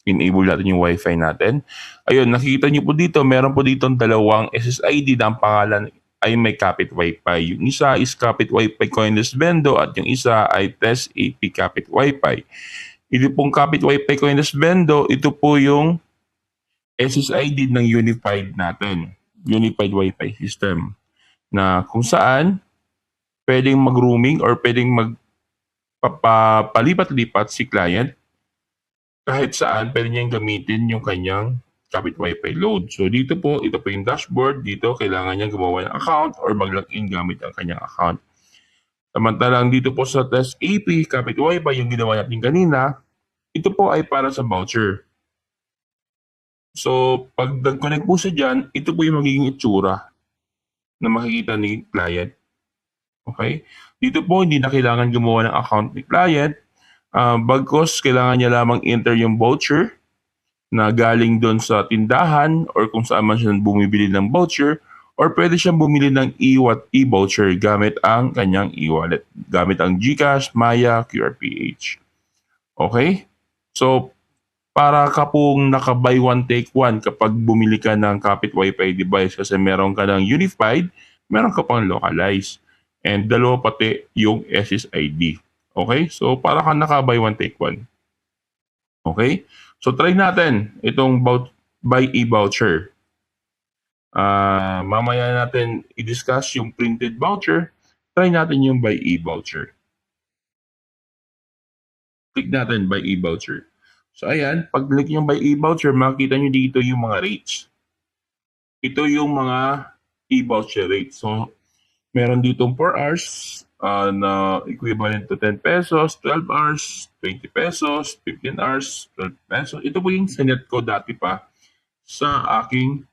Enable natin yung Wi-Fi natin. Ayun, nakikita niyo po dito, meron po dito dalawang SSID na ang pangalan ay may Kapit Wi-Fi. Yung isa is Kapit Wi-Fi Coinless Vendo at yung isa ay Test AP Kapit Wi-Fi. Ito pong Kapit Wi-Fi Coinless Vendo, ito po yung SSID ng Unified natin. Unified Wi-Fi system. Na kung saan pwedeng mag-roaming or pwedeng magpapalipat-lipat si client kahit saan pwede niyang gamitin yung kanyang Kapit Wi-Fi load. So dito po, ito po yung dashboard. Dito, kailangan niya gumawa ng account or mag-login gamit ang kanyang account. Samantalang dito po sa Test AP, Kapit Wi-Fi, yung ginawa natin kanina, ito po ay para sa voucher. So, pag nag-connect po siya dyan, ito po yung magiging itsura na makikita ni client. Okay? Dito po, hindi na kailangan gumawa ng account ni client. Bagkos, kailangan niya lamang enter yung voucher na galing doon sa tindahan or kung saan man siya bumibili ng voucher or pwede siyang bumili ng e-voucher gamit ang kanyang e-wallet, gamit ang GCash, Maya, QRPH. Okay? So, para ka pong naka-buy one take one kapag bumili ka ng Kapit Wi-Fi device kasi meron ka ng unified, meron ka pang localized. And dalawa pati yung SSID. Okay? So, para ka naka-buy one take one. Okay? So, try natin itong buy e-voucher. Mamaya natin i-discuss yung printed voucher. Try natin yung buy e-voucher. Click natin buy e-voucher. So, ayan. Pag click yung buy e-voucher, makikita nyo dito yung mga rates. Ito yung mga e-voucher rates. So, meron ditong 4 hours na equivalent to 10 pesos, 12 hours, 20 pesos, 15 hours, 12 pesos. Ito po yung sinet ko dati pa sa aking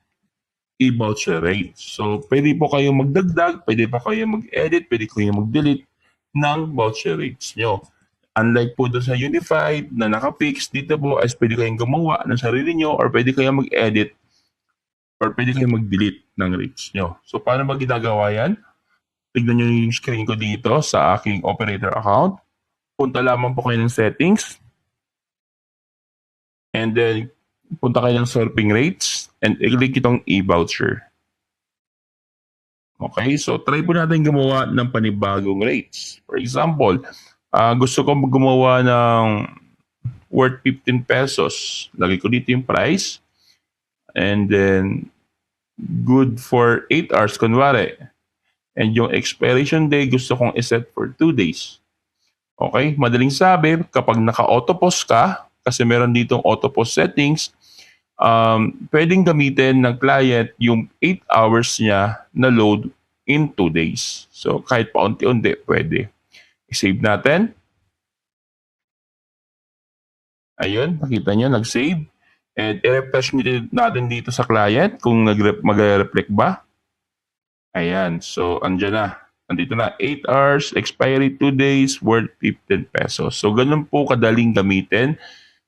e-voucher rates. So, pwede po kayong magdagdag, pwede pa kayong mag-edit, pwede kayong mag-delete ng voucher rates nyo. Unlike po doon sa Unified na naka-fix, dito po ay pwede kayong gumawa ng sarili nyo or pwede kayong mag-edit or pwede kayong mag-delete ng rates nyo. So, paano ba ginagawa yan? tignan nyo yung screen ko dito sa aking operator account. Punta lamang po kayo ng settings. And then, punta kayo ng swapping rates and i-click itong e-voucher. Okay, so try po natin gumawa ng panibagong rates. For example, gusto ko gumawa ng worth 15 pesos. Lagay ko dito yung price. And then, good for 8 hours, kunwari. And yung expiration day, gusto kong iset for 2 days. Okay, madaling sabi, kapag naka-autopause ka, kasi meron ditong autopause settings, pwedeng gamitin ng client yung 8 hours niya na load in 2 days. So, kahit paunti-unti, pwede. I-save natin. Ayun, nakita nyo, nag-save. And i-refresh natin dito sa client kung mag-reflect ba. Ayan, so andyan na. Andito na, 8 hours, expiry 2 days, worth 15 pesos. So, ganun po kadaling gamitin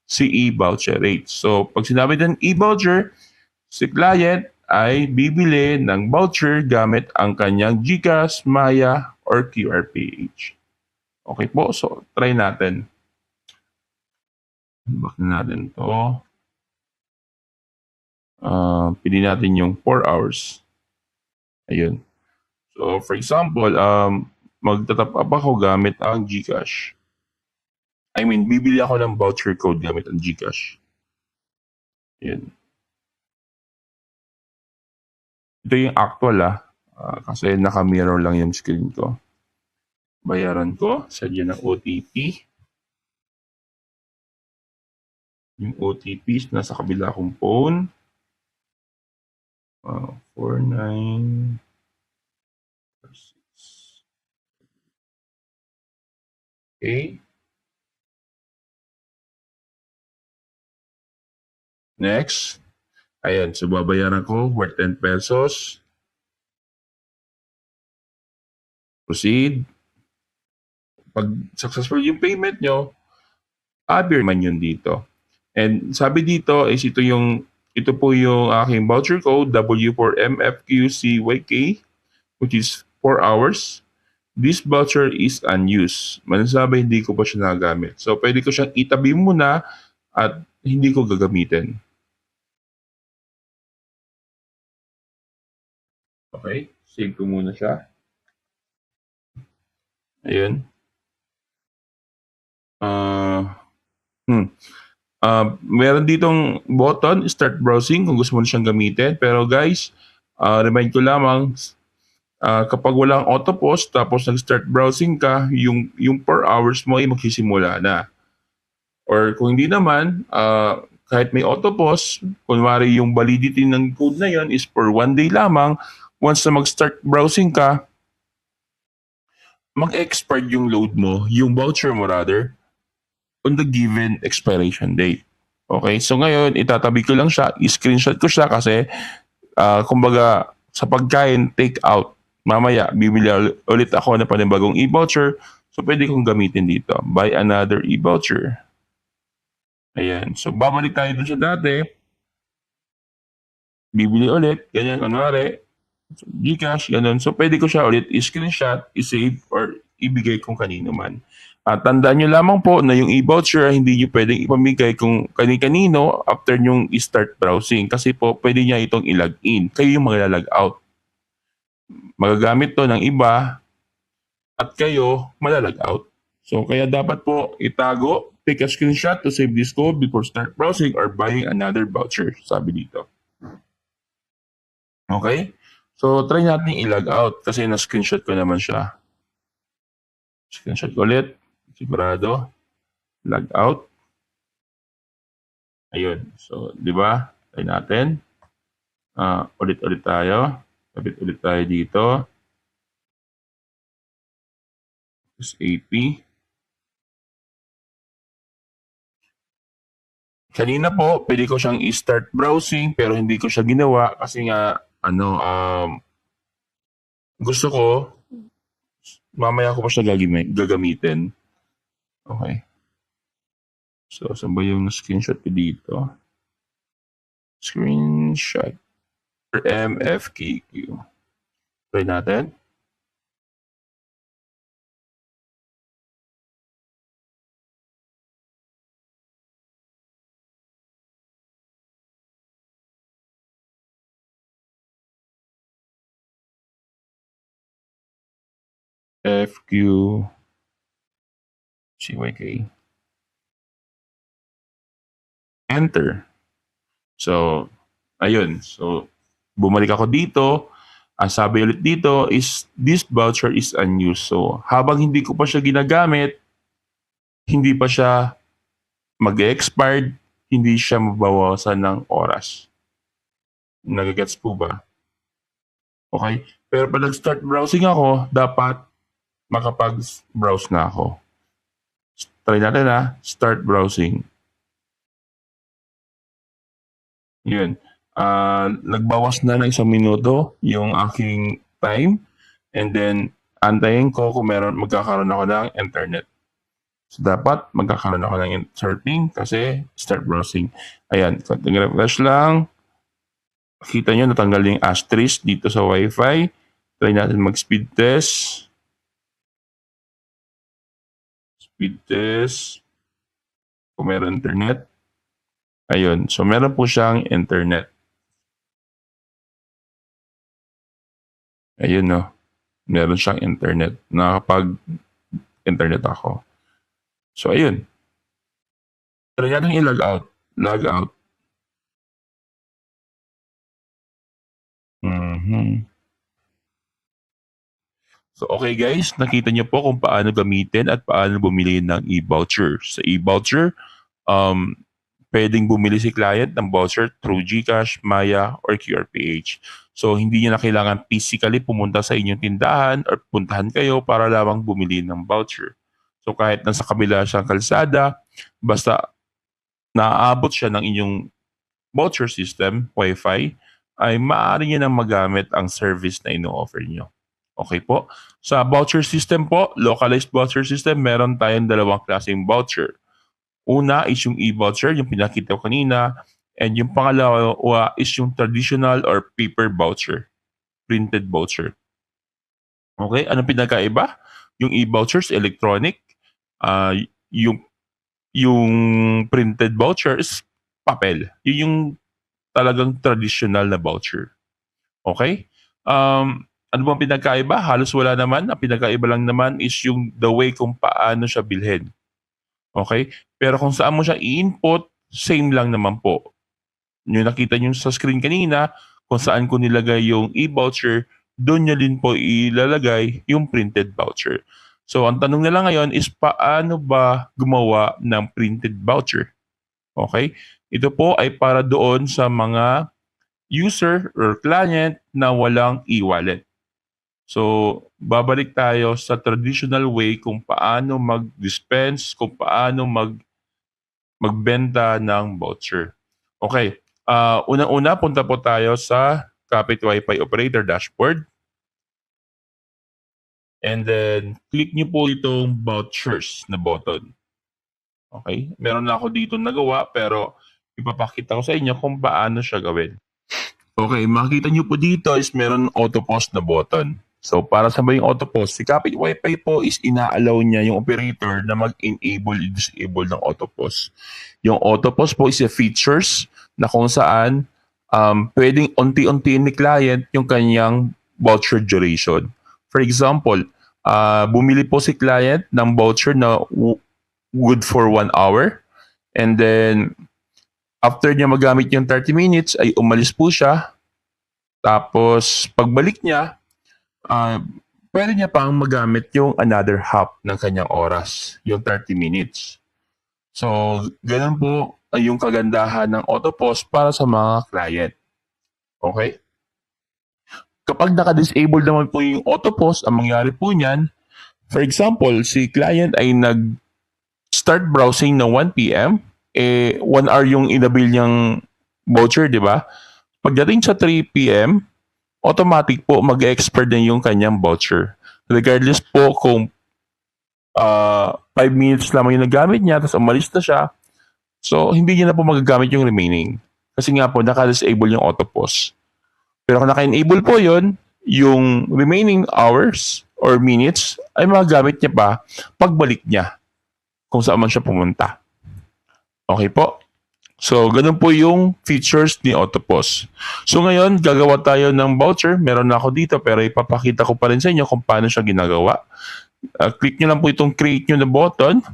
si e-voucher rate. So, pag sinabi din e-voucher, si client ay bibili ng voucher gamit ang kanyang GCash, Maya, or QRPH. Okay po, so try natin. Back na natin to. Pili natin yung 4 hours. Ayun. So, for example, magtatap up ako gamit ang GCash. I mean, bibili ako ng voucher code gamit ang GCash. Ayun. Ito yung actual kasi naka-mirror lang yung screen ko. Bayaran ko, sadya ng OTP. Yung OTP nasa kabila kong phone. 4946. Okay. Next. Ayan, so babayaran ko worth 10 pesos. Proceed. Pag successful yung payment nyo, abir man yun dito. And sabi dito is ito po yung aking voucher code W4MFQCYK, which is 4 hours. This voucher is unused. Manasabi hindi ko pa siya nagamit. So pwede ko siyang itabi muna at hindi ko gagamitin. Okay, save ko muna siya. Ayun. Meron ditong button, start browsing, kung gusto mo na siyang gamitin. Pero guys, remind ko lamang, kapag walang autopause, tapos nag-start browsing ka, yung 4 hours mo ay magsisimula na. Or kung hindi naman, kahit may autopause, kunwari yung validity ng code na yon is for 1 day lamang, once na mag-start browsing ka, mag-expire yung load mo, yung voucher mo rather, on the given expiration date. Okay, so ngayon, itatabi ko lang siya, i-screenshot ko siya kasi, kumbaga, sa pagkain, take out. Mamaya, bibili ulit ako ng panibagong e-voucher, so pwede kong gamitin dito. Buy another e-voucher. Ayan, so babalik tayo dun sa dati. Bibili ulit, ganyan, kunwari, GCash, ganun. So pwede ko siya ulit i-screenshot, i-save, or ibigay kung kanino man. At tandaan nyo lamang po na yung e-voucher hindi nyo pwedeng ipamigay kung kani-kanino after nyong i-start browsing. Kasi po, pwede niya itong i-log in. Kayo yung magla-log out. Magagamit to ng iba at kayo malalag out. So, kaya dapat po itago, take a screenshot to save this code before start browsing or buying another voucher. Sabi dito. Okay? So, try natin i-log out kasi na-screenshot ko naman siya. Screenshot ko ulit. Sigurado. Log out. Ayun. So, di ba? Try natin. Ulit-ulit tayo. Kapit ulit tayo dito. SAP. Kanina po, pwede ko siyang i-start browsing pero hindi ko siya ginawa kasi nga, gusto ko, mamaya ko pa siya gagamitin. Okay. So, saan ba yung screenshot ko dito? Screenshot. MFQQ. Try natin. FQCYK. Enter. So, ayun. So, bumalik ako dito. Ang sabi ulit dito is, this voucher is unused. So, habang hindi ko pa siya ginagamit, hindi pa siya mag-expired, hindi siya mabawasan ng oras. Nagagets po ba? Okay? Pero pag nag-start browsing ako, dapat makapag-browse na ako. Try natin na, start browsing. Yun. Nagbawas na ng 1 minuto yung aking time, and then antayin ko kung magkakaroon ako ng internet. So dapat magkakaroon ako ng surfing kasi start browsing. Ayan, refresh lang. Kita nyo, natanggal yung asterisk dito sa Wi-Fi. Try natin mag-speed test. Speed test. Kung meron internet. Ayun, so meron po siyang internet. Ayun, no. Meron siyang internet. Nakapag-internet ako. So, ayun. Try natin i-log out. Log out. So, okay guys, nakita niyo po kung paano gamitin at paano bumili ng e-voucher. Sa e-voucher, pwedeng bumili si client ng voucher through GCash, Maya, or QRPH. So, hindi niya na kailangan physically pumunta sa inyong tindahan or puntahan kayo para lamang bumili ng voucher. So, kahit nasa kabila siyang kalsada, basta naaabot siya ng inyong voucher system, Wi-Fi, ay maaari niya nang magamit ang service na ino-offer niyo. Okay po? Sa voucher system po, localized voucher system, meron tayong 2 klaseng voucher. Una is yung e-voucher, yung pinakita ko kanina, and yung pangalawa is yung traditional or paper voucher, printed voucher. Okay, anong pinakaiba? Yung e-vouchers, electronic. Yung printed voucher is papel. Yun yung talagang traditional na voucher. Okay? Ano bang pinagkaiba? Halos wala naman. Ang pinagkaiba lang naman is yung the way kung paano siya bilhin. Okay? Pero kung saan mo siya i-input, same lang naman po. Yung nakita nyo sa screen kanina, kung saan ko nilagay yung e-voucher, doon nyo din po ilalagay yung printed voucher. So, ang tanong nila ngayon is paano ba gumawa ng printed voucher? Okay? Ito po ay para doon sa mga user or client na walang e-wallet. So, babalik tayo sa traditional way kung paano mag-dispense, kung paano magbenta ng voucher. Okay. Unang-una, punta po tayo sa Kapit Wi-Fi Operator Dashboard. And then, click nyo po itong vouchers na button. Okay? Meron na ako dito nagawa, pero ipapakita ko sa inyo kung paano siya gawin. Okay, makikita nyo po dito is meron auto-pause na button. So, para sa yung auto-pause, si Kapit Wi-Fi po is ina-allow niya yung operator na mag-enable, disable ng auto-pause. Yung auto-pause po is a features na kung saan pwedeng unti-untiin ni client yung kanyang voucher duration. For example, bumili po si client ng voucher na good for 1 hour. And then, after niya magamit yung 30 minutes, ay umalis po siya. Tapos, pagbalik niya, pwede niya pang magamit yung another half ng kanyang oras, yung 30 minutes. So, ganun po yung kagandahan ng auto-pause para sa mga client. Okay? Kapag naka-disable naman po yung auto-pause, ang mangyari po niyan, for example, si client ay nag-start browsing ng 1 p.m., 1 hour yung inabil niyang voucher, di ba? Pagdating sa 3 p.m., automatic po mag-expire din yung kanyang voucher. Regardless po kung 5 minutes lamang yung nagamit niya, tapos umalis na siya, so hindi niya na po magagamit yung remaining. Kasi nga po, naka-disable yung auto-pause. Pero kung naka-enable po yun, yung remaining hours or minutes ay magagamit niya pa pagbalik niya kung saan man siya pumunta. Okay po? So, ganun po yung features ni Autopos. So, ngayon, gagawa tayo ng voucher. Meron na ako dito, pero ipapakita ko pa rin sa inyo kung paano siya ginagawa. Click nyo lang po itong create nyo na button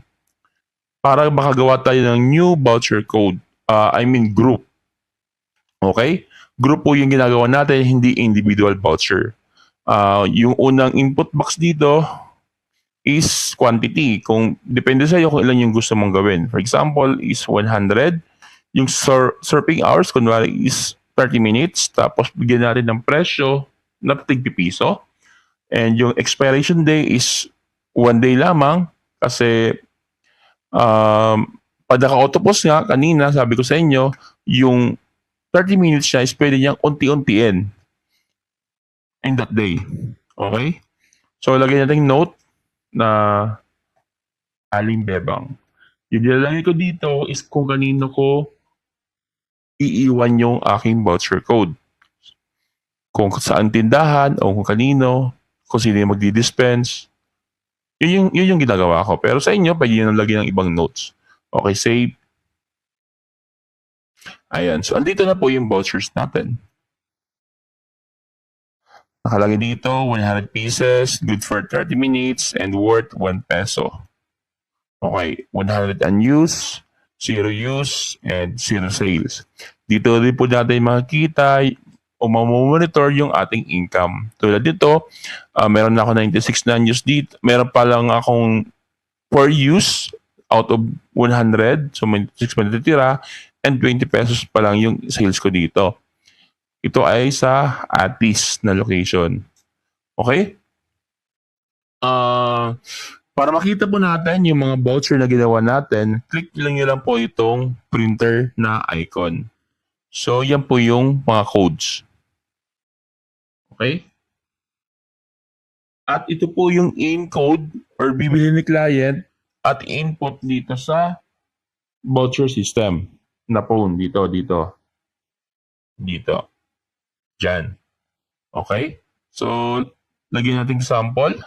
para makagawa tayo ng new voucher code. Group. Okay? Group po yung ginagawa natin, hindi individual voucher. Yung unang input box dito is quantity. Kung depende sa iyo kung ilan yung gusto mong gawin. For example, is 100. Yung surfing hours, kunwari, is 30 minutes. Tapos bigyan natin ng presyo na tig-piso. And yung expiration day is 1 day lamang kasi pag naka-autopos nga kanina, sabi ko sa inyo, yung 30 minutes siya is pwede niyang unti-untiin in that day. Okay? So, lagyan natin note na Aling Bebang. Yung nilalagay ko dito is kung kanino ko iiwan yung aking voucher code. Kung saan tindahan o kung kanino, kung sino yung magdi-dispense. Yun yung ginagawa ko. Pero sa inyo, pwede nyo lagyan ng ibang notes. Okay, save. Ayan. So, andito na po yung vouchers natin. Nakalagay dito, 100 pieces, good for 30 minutes, and worth 1 peso. Okay, 100 unused, 0 use, and 0 sales. Dito rin po natin makikita o mamonitor yung ating income. Tulad dito, meron na ako 96 na unused dito. Meron pa lang akong 4 use out of 100. So, may 6 pa natitira. And 20 pesos pa lang yung sales ko dito. Ito ay sa Atis na location. Okay? Para makita po natin yung mga voucher na ginawa natin, click lang nyo lang po itong printer na icon. So, yan po yung mga codes. Okay? At ito po yung in code or bibili ni client at input dito sa voucher system na phone. Dito. Diyan. Okay? So, lagyan natin sample.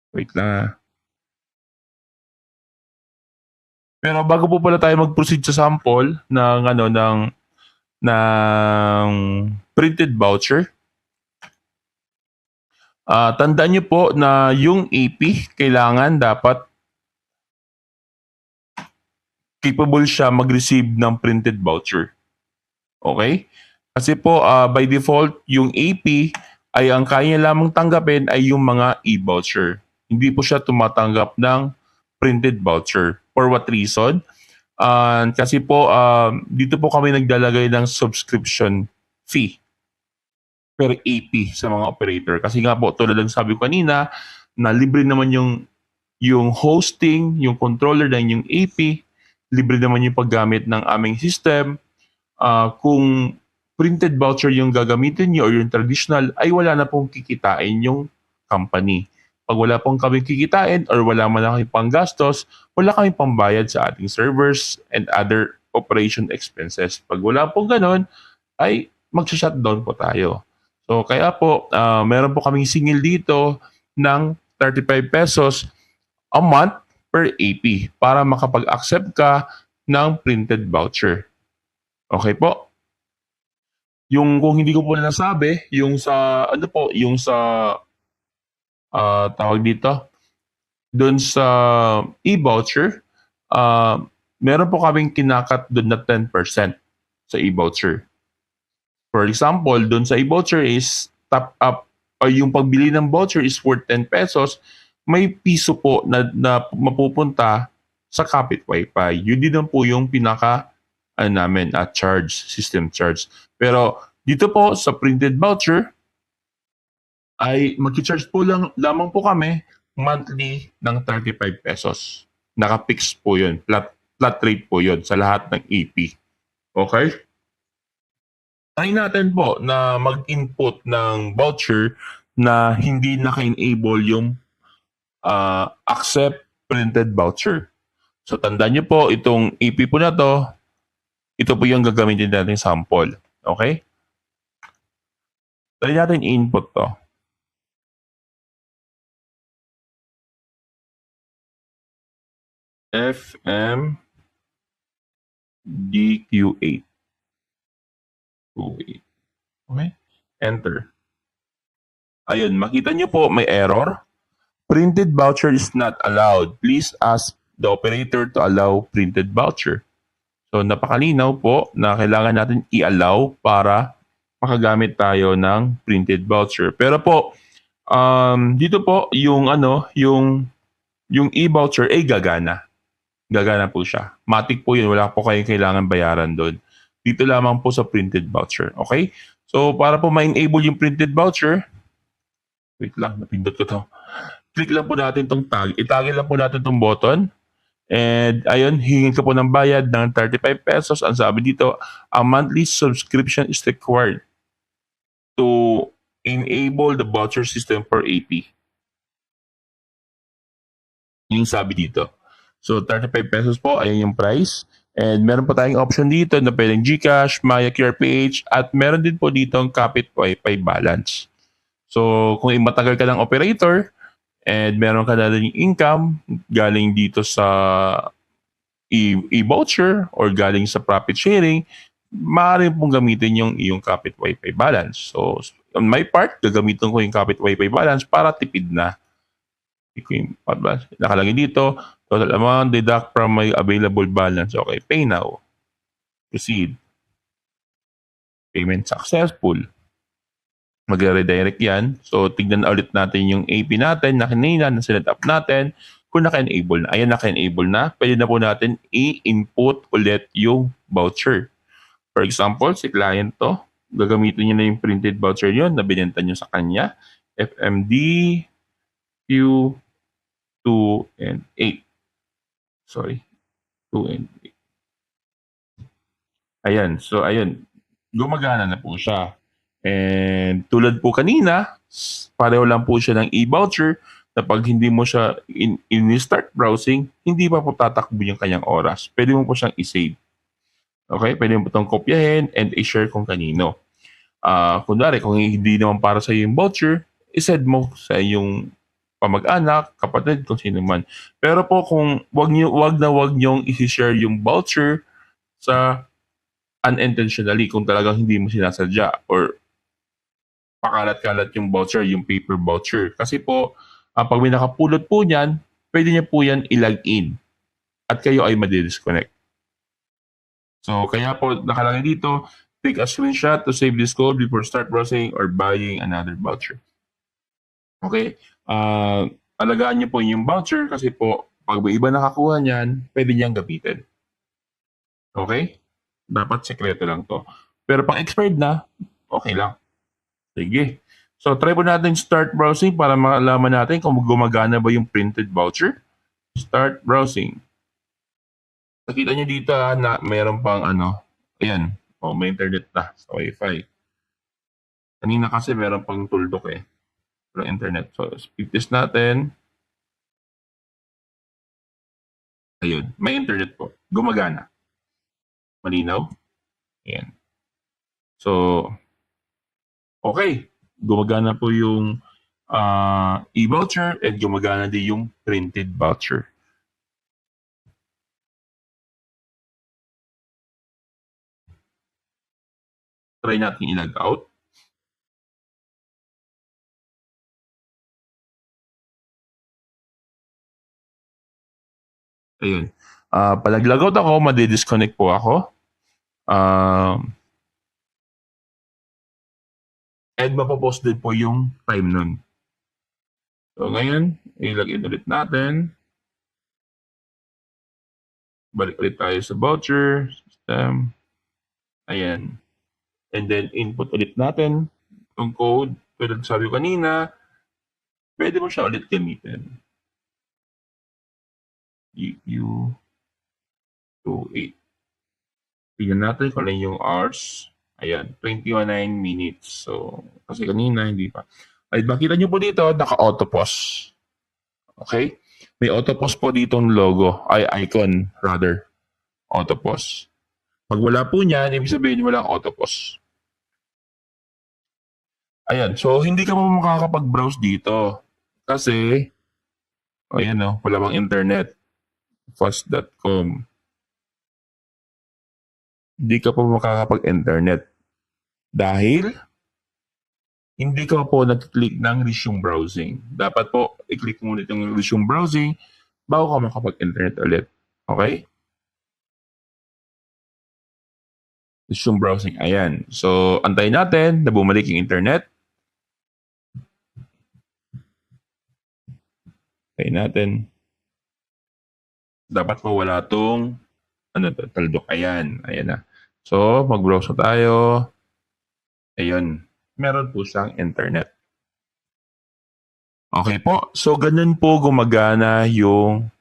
Wait lang. Pero bago po pala tayo mag-proceed sa sample ng printed voucher, tandaan niyo po na yung AP kailangan dapat capable siya mag-receive ng printed voucher. Okay? Kasi po by default yung AP ay ang kaya lamang tanggapin ay yung mga e-voucher. Hindi po siya tumatanggap ng printed voucher. For what reason? Kasi po dito po kami naglalagay ng subscription fee per AP sa mga operator. Kasi nga po, tulad ng sabi ko kanina, na libre naman yung hosting, yung controller ng yung AP, libre naman yung paggamit ng aming system. Kung printed voucher yung gagamitin nyo or yung traditional, ay wala na pong kikitain yung company. Pag wala pong kami kikitain or wala man na kami panggastos, wala kami pambayad sa ating servers and other operation expenses. Pag wala pong ganon, ay mag-shutdown po tayo. So kaya po, meron po kaming singil dito ng 35 pesos a month per AP para makapag-accept ka ng printed voucher. Okay po? Yung kung hindi ko po nasabi, yung sa tawag dito, doon sa e-voucher, meron po kaming kinakat doon na 10% sa e-voucher. For example, doon sa e-voucher is top up o yung pagbili ng voucher is worth 10 pesos, may piso po na mapupunta sa Kapit Wi-Fi. Yun din po yung pinaka charge, system charge. Pero dito po sa printed voucher, ay mag-charge po lamang po kami monthly ng 35 pesos. Naka-fix po yun. Flat rate po yun sa lahat ng AP. Okay? Try natin po na mag-input ng voucher na hindi naka-enable yung accept printed voucher. So tandaan nyo po, itong AP po na to, ito po yung gagamitin natin sample. Okay? Try natin input to. FMDQ8. Okay? Enter. Ayun, makita nyo po may error. Printed voucher is not allowed. Please ask the operator to allow printed voucher. So napakalinaw po na kailangan natin i-allow para makagamit tayo ng printed voucher. Pero po, dito po yung e-voucher ay gagana. Gagana po siya. Matic po yun. Wala po kayong kailangan bayaran doon. Dito lamang po sa printed voucher. Okay? So para po ma-enable yung printed voucher, wait lang, napindot ko to. Click lang po natin tong tag. Itagin lang po natin tong button. And ayun, hingin ka po ng bayad ng 35 pesos. Ang sabi dito, a monthly subscription is required to enable the voucher system for AP. Yung sabi dito. So 35 pesos po, ayun yung price. And meron pa tayong option dito na pwedeng GCash, Maya QRPH, at meron din po dito ang Kapit Wi-Fi balance. So kung matagal ka ng operator, and meron ka na rin income galing dito sa e-voucher or galing sa profit sharing, maaari pong gamitin yung iyong Kapit Wi-Fi balance. So, on my part, gagamitin ko yung Kapit Wi-Fi balance para tipid na. Nakalagay dito, total amount, deduct from my available balance. Okay, pay now. Proceed. Payment successful. Mag-redirect yan. So, tignan ulit natin yung AP natin na kanina na sinet up natin kung naka-enable na. Ayan, naka-enable na. Pwede na po natin i-input ulit yung voucher. For example, si client to, gagamitin niya na yung printed voucher yun na binenta niyo sa kanya. FMD, Q, 2, and 8. Sorry, 2 and 8. Ayan, so ayun, gumagana na po siya. And tulad po kanina, pareho lang po siya ng e-voucher na pag hindi mo siya in-start browsing, hindi pa po tatakbo yung kanyang oras. Pwede mo po siyang i-save. Okay? Pwede mo po itong kopyahin and i-share kung kanino. Kunwari, kung hindi naman para sa yung voucher, i-send mo sa yung pamag-anak, kapatid, kung sino man. Pero po kung wag niyong i-share yung voucher sa unintentionally, kung talagang hindi mo sinasadya or pakalat-kalat yung voucher, yung paper voucher. Kasi po, pag may nakapulot po niyan, pwede niya po yan i-log in at kayo ay madi-disconnect. So, kaya po nakalagay dito, take a screenshot to save this code before start browsing or buying another voucher. Okay? Alagaan niyo po yung voucher kasi po, pag may iba nakakuha niyan, pwede niyang gamitin. Okay? Dapat sekreto lang to. Pero pang expired na, okay lang. Sige. So, try po natin start browsing para malaman natin kung gumagana ba yung printed voucher. Start browsing. Nakita nyo dito na mayroon pang ayan, may internet na sa Wi-Fi. Kanina kasi mayroon pang tuldok pero internet. So, speed test natin. Ayun, may internet po. Gumagana. Malinaw. Ayan. So, okay. Gumagana po yung e-voucher and gumagana din yung printed voucher. Try natin i-log out. Ayun. Pag log out ako, madi-disconnect po ako. And mapopost din po yung time nun. So ngayon, i-login ulit natin. Balik ulit tayo sa voucher system. Ayan. And then input ulit natin yung code. Tulad sabi ko kanina, pwede mo siya ulit gamitin. EQ28. Tingnan natin kung ano yung hours. Ayan, 21:09 minutes. So, kasi kanina hindi pa. Ay, makita nyo po dito, naka-auto pause. Okay? May auto pause po dito ng logo. Icon, rather. Auto pause. Pag wala po niyan, ibig sabihin wala auto pause. Ayan, so hindi ka mo makakapag-browse dito. Kasi, ayan wala bang internet. fast.com. Hindi ka po makakapag-internet dahil hindi ka po nag-click ng resume browsing. Dapat po i-click mo ulit yung resume browsing bago ka makapag-internet ulit. Okay? Resume browsing. Ayan. So, antayin natin na bumalik yung internet. Antayin natin. Dapat po wala tong taldok. Ayan. Ayan na. So, mag-browse na tayo. Ayun. Meron po siyang internet. Okay po. So, ganun po gumagana yung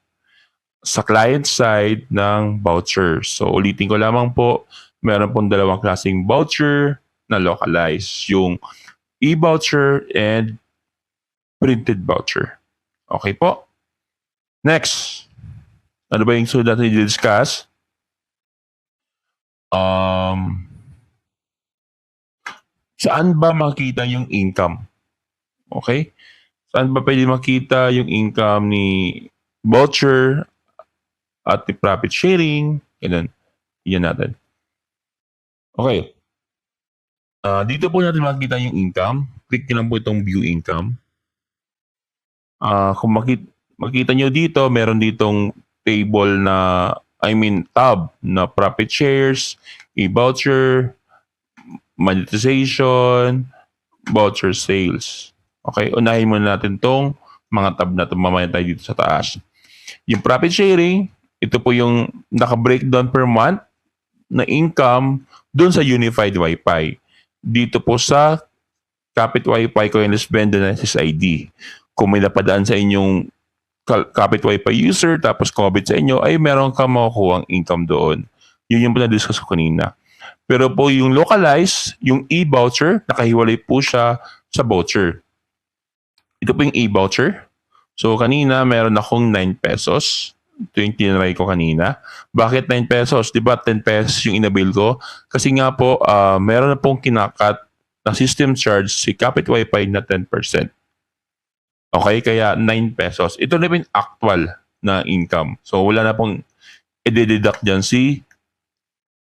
sa client side ng voucher. So, ulitin ko lamang po, meron pong dalawang klaseng voucher na localized. Yung e-voucher and printed voucher. Okay po. Next. Ano ba yung sunod natin i-discuss? Saan ba makita yung income? Okay? Saan ba pwede makita yung income ni voucher at ni profit sharing? Ganun. Yan natin. Okay. Dito po natin makikita yung income. Click nyo lang po itong view income. Kung makita nyo dito, meron ditong table na, tab na profit shares, e-voucher, monetization, voucher sales. Okay, unahin muna natin tong mga tab na ito. Mamaya tayo dito sa taas. Yung profit sharing, ito po yung naka-breakdown per month na income dun sa Unified Wi-Fi. Dito po sa Kapit Wi-Fi Coinless Vendor na SSID. Kung may napadaan sa inyong Kapit Wi-Fi user tapos COVID sa inyo, ay meron ka makukuha ang income doon. Yun yung na-discuss ko kanina. Pero po yung localized, yung e-voucher, nakahiwalay po siya sa voucher. Ito po yung e-voucher. So kanina meron akong 9 pesos. Ito yung tinry ko kanina. Bakit 9 pesos? Diba 10 pesos yung inabil ko? Kasi nga po, meron na pong kinakat na system charge si Kapit Wi-Fi na 10%. Okay, kaya 9 pesos. Ito na yung actual na income. So wala na pong i-deduct dyan si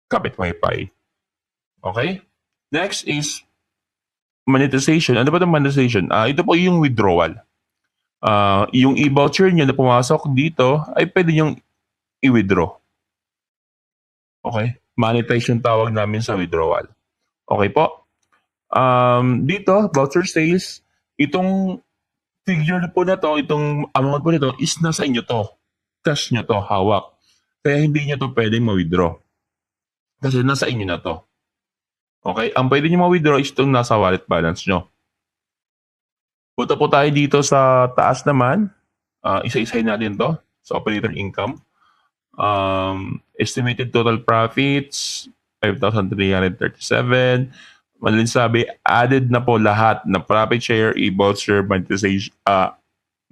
Kapit Wi-Fi. Okay? Next is monetization. Ano ba itong monetization? Ito po yung withdrawal. Yung e-voucher nyo na pumasok dito ay pwede nyo i-withdraw. Okay? Monetize yung tawag namin sa withdrawal. Okay po? Dito, voucher sales, itong figure po na to, itong amount po nito is nasa inyo to. Cash nyo to, hawak. Kaya hindi nyo to pwedeng ma-withdraw. Kasi nasa inyo na to. Okay? Ang pwede nyo ma-withdraw is itong nasa wallet balance nyo. Punta po tayo dito sa taas naman. Isa-isahin natin to sa operator income. Estimated total profits, 5,337. Madaling sabi, added na po lahat na profit share, e-voucher, monetization,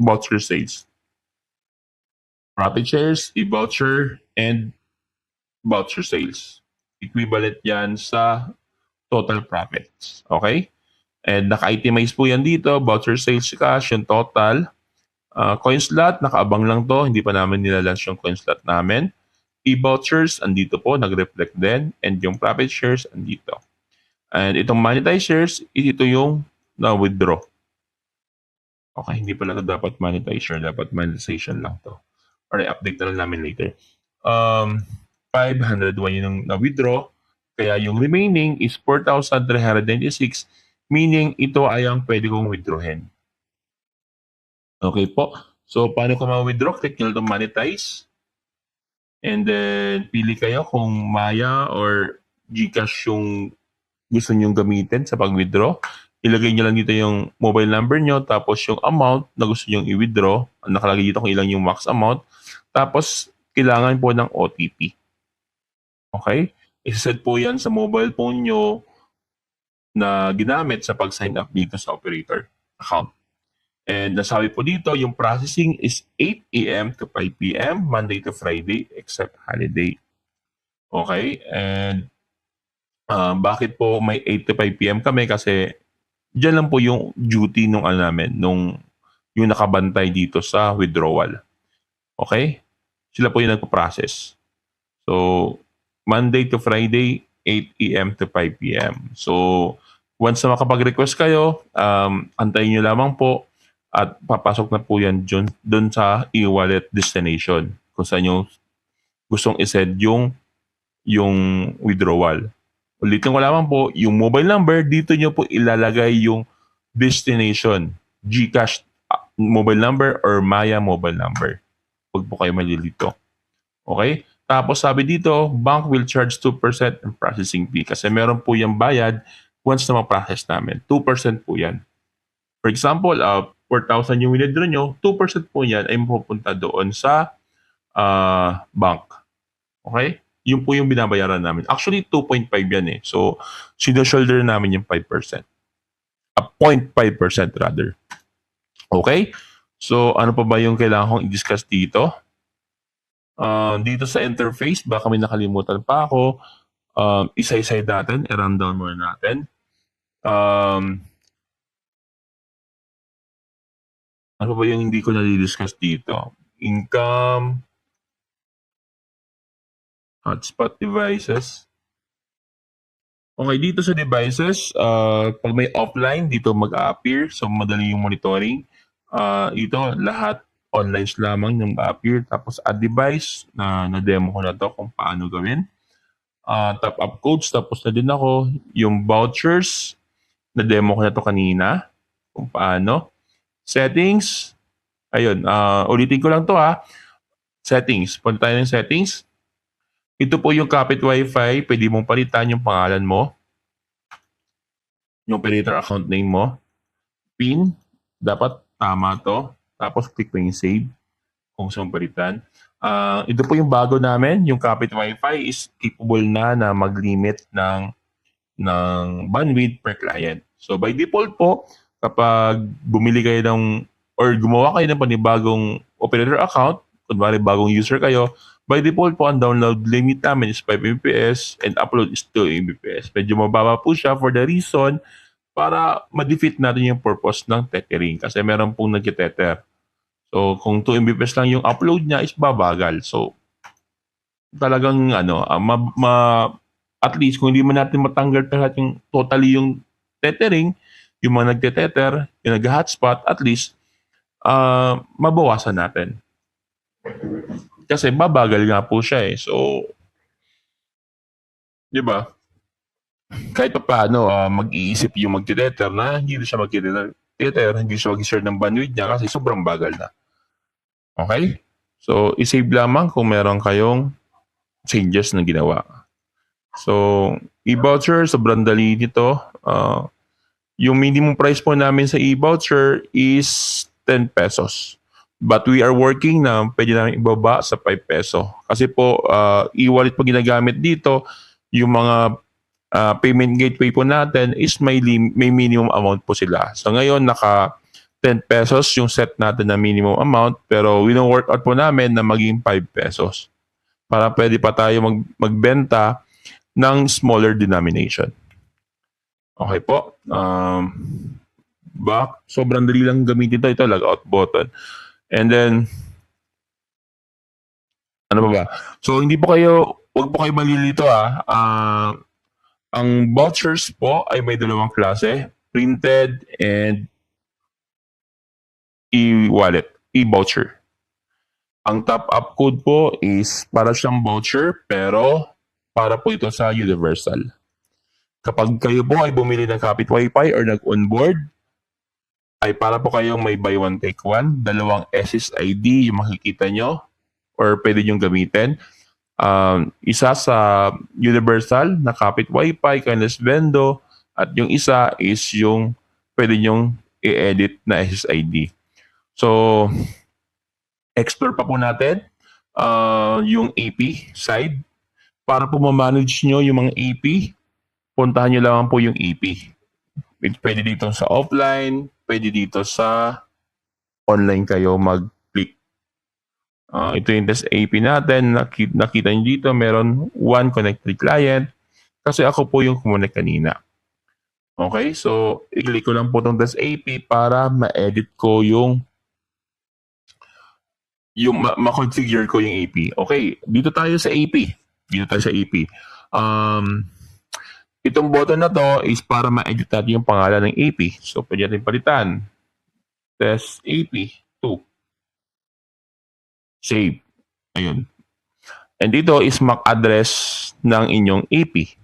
voucher sales. Profit shares, e-voucher, and voucher sales. Equivalent yan sa total profits. Okay? And naka-itemize po yan dito. Voucher sales cash, yung total. Coin slot, nakaabang lang to. Hindi pa namin nilalunch yung coin slot namin. E-vouchers, andito po, nag-reflect din. And yung profit shares, andito. And itong monetized shares, ito yung na-withdraw. Okay, hindi pala ito dapat monetized share. Dapat monetization lang to. Or i-update na lang namin later. 501 yung na-withdraw. Kaya yung remaining is 4,396. Meaning, ito ay ang pwede kong withdrawin. Okay po. So, paano ko ma-withdraw? Click nyo itong monetize. And then, pili kayo kung Maya or GCash yung gusto nyong gamitin sa pag-withdraw. Ilagay nyo lang dito yung mobile number nyo, tapos yung amount na gusto nyong i-withdraw. Nakalagay dito kung ilang yung max amount. Tapos, kailangan po ng OTP. Okay? Isa-set po yan sa mobile phone nyo na ginamit sa pag-sign up dito sa operator account. And nasabi po dito, yung processing is 8 a.m. to 5 p.m. Monday to Friday except holiday. Okay? And bakit po may 8 to 5 p.m. kami? Kasi dyan lang po yung duty nung namin, yung nakabantay dito sa withdrawal. Okay? sila po yung nagpo-process. So, Monday to Friday, 8 a.m. to 5 p.m. So, once na makapag-request kayo, antayin nyo lamang po at papasok na po yan dun sa e-wallet destination kung saan nyo gustong isend yung withdrawal. Ulitin ko lamang po, yung mobile number, dito nyo po ilalagay yung destination, GCash mobile number or Maya mobile number. Huwag po kayo malilito. Okay? Tapos sabi dito, bank will charge 2% in processing fee kasi meron po yung bayad once na ma-process namin. 2% po yan. For example, 4,000 yung withdraw nyo, 2% po yan ay mapupunta doon sa bank. Okay? Yun po yung binabayaran namin. Actually, 2.5 yan eh. So, sino-shoulder namin yung 5%. 0.5% rather. Okay? So, ano pa ba yung kailangan kong i-discuss dito? Dito sa interface, baka may nakalimutan pa ako. Isa-isay natin. I-rundown muna natin. Ano ba yung hindi ko na-discuss dito? Income, hotspot devices. Okay, dito sa devices, pag may offline, dito mag-a-appear. So, madali yung monitoring. Ito, lahat online lamang yung appear. Tapos, add device, na-demo ko na to kung paano gawin. Top-up codes, tapos na din ako. Yung vouchers, na-demo ko na to kanina kung paano. Settings, ayun, ulitin ko lang to ha. Settings, punta tayo ng settings. Ito po yung Kapit Wi-Fi. Pwede mong palitan yung pangalan mo. Yung operator account name mo. PIN. Dapat tama to. Tapos click mo yung save. Kung saan palitan. Ito po yung bago namin. Yung Kapit Wi-Fi is capable na mag-limit ng bandwidth per client. So by default po, kapag bumili kayo or gumawa kayo ng panibagong operator account, kunwari bagong user kayo, by default po, ang download limit namin is 5 Mbps and upload is 2 Mbps. Medyo mababa po siya for the reason para ma-defeat natin yung purpose ng tethering kasi meron pong nag-tether. So, kung 2 Mbps lang yung upload niya is babagal. So, talagang at least kung hindi man natin matanggal lahat yung totally yung tethering, yung mga nagte-tether, yung nag-hotspot, at least mabawasan natin. Kasi babagal nga po siya eh. So, di ba? Kahit pa paano, mag-iisip yung mag-tether na hindi siya mag-tether, hindi siya mag-share ng bandwidth niya kasi sobrang bagal na. Okay? So, isave lamang kung meron kayong changes na ginawa. So, e-voucher, sobrang dali nito. Yung minimum price po namin sa e-voucher is 10 pesos. But we are working na pwede namin ibaba sa 5 peso. Kasi po, e-wallet po ginagamit dito, yung mga payment gateway po natin is may minimum amount po sila. So ngayon, naka 10 pesos yung set natin na minimum amount, pero wino-work out po namin na maging 5 pesos. Para pwede pa tayo magbenta ng smaller denomination. Okay po. Sobrang dali lang gamitin ito. Ito, logout button. And then, ano pa ba? So, huwag po kayo malilito ang vouchers po ay may dalawang klase, printed and e-wallet, e-voucher. Ang top-up code po is para siyang voucher pero para po ito sa universal. Kapag kayo po ay bumili ng Kapit Wi-Fi or nag-onboard, ay para po kayong may buy one take one, dalawang SSID yung makikita nyo or pwede nyo gamitin. Isa sa universal na Kapit Wi-Fi, Kindness Vendo, at yung isa is yung pwede nyong i-edit na SSID. So, explore pa po natin yung AP side. Para po ma-manage nyo yung mga AP, puntahan nyo lang po yung AP. Pwede dito sa offline, pwede dito sa online kayo mag-click. Ito yung test AP natin. Nakita nyo dito, meron one connected client. Kasi ako po yung kumunik kanina. Okay, so i-click ko lang po itong test AP para ma-edit ko yung yung ma-configure ko yung AP. Okay, dito tayo sa AP. Dito tayo sa AP. Itong button na to is para ma-edit natin yung pangalan ng AP. So, pwede natin palitan. Test AP 2. Save. Ayun. And dito is MAC address ng inyong AP.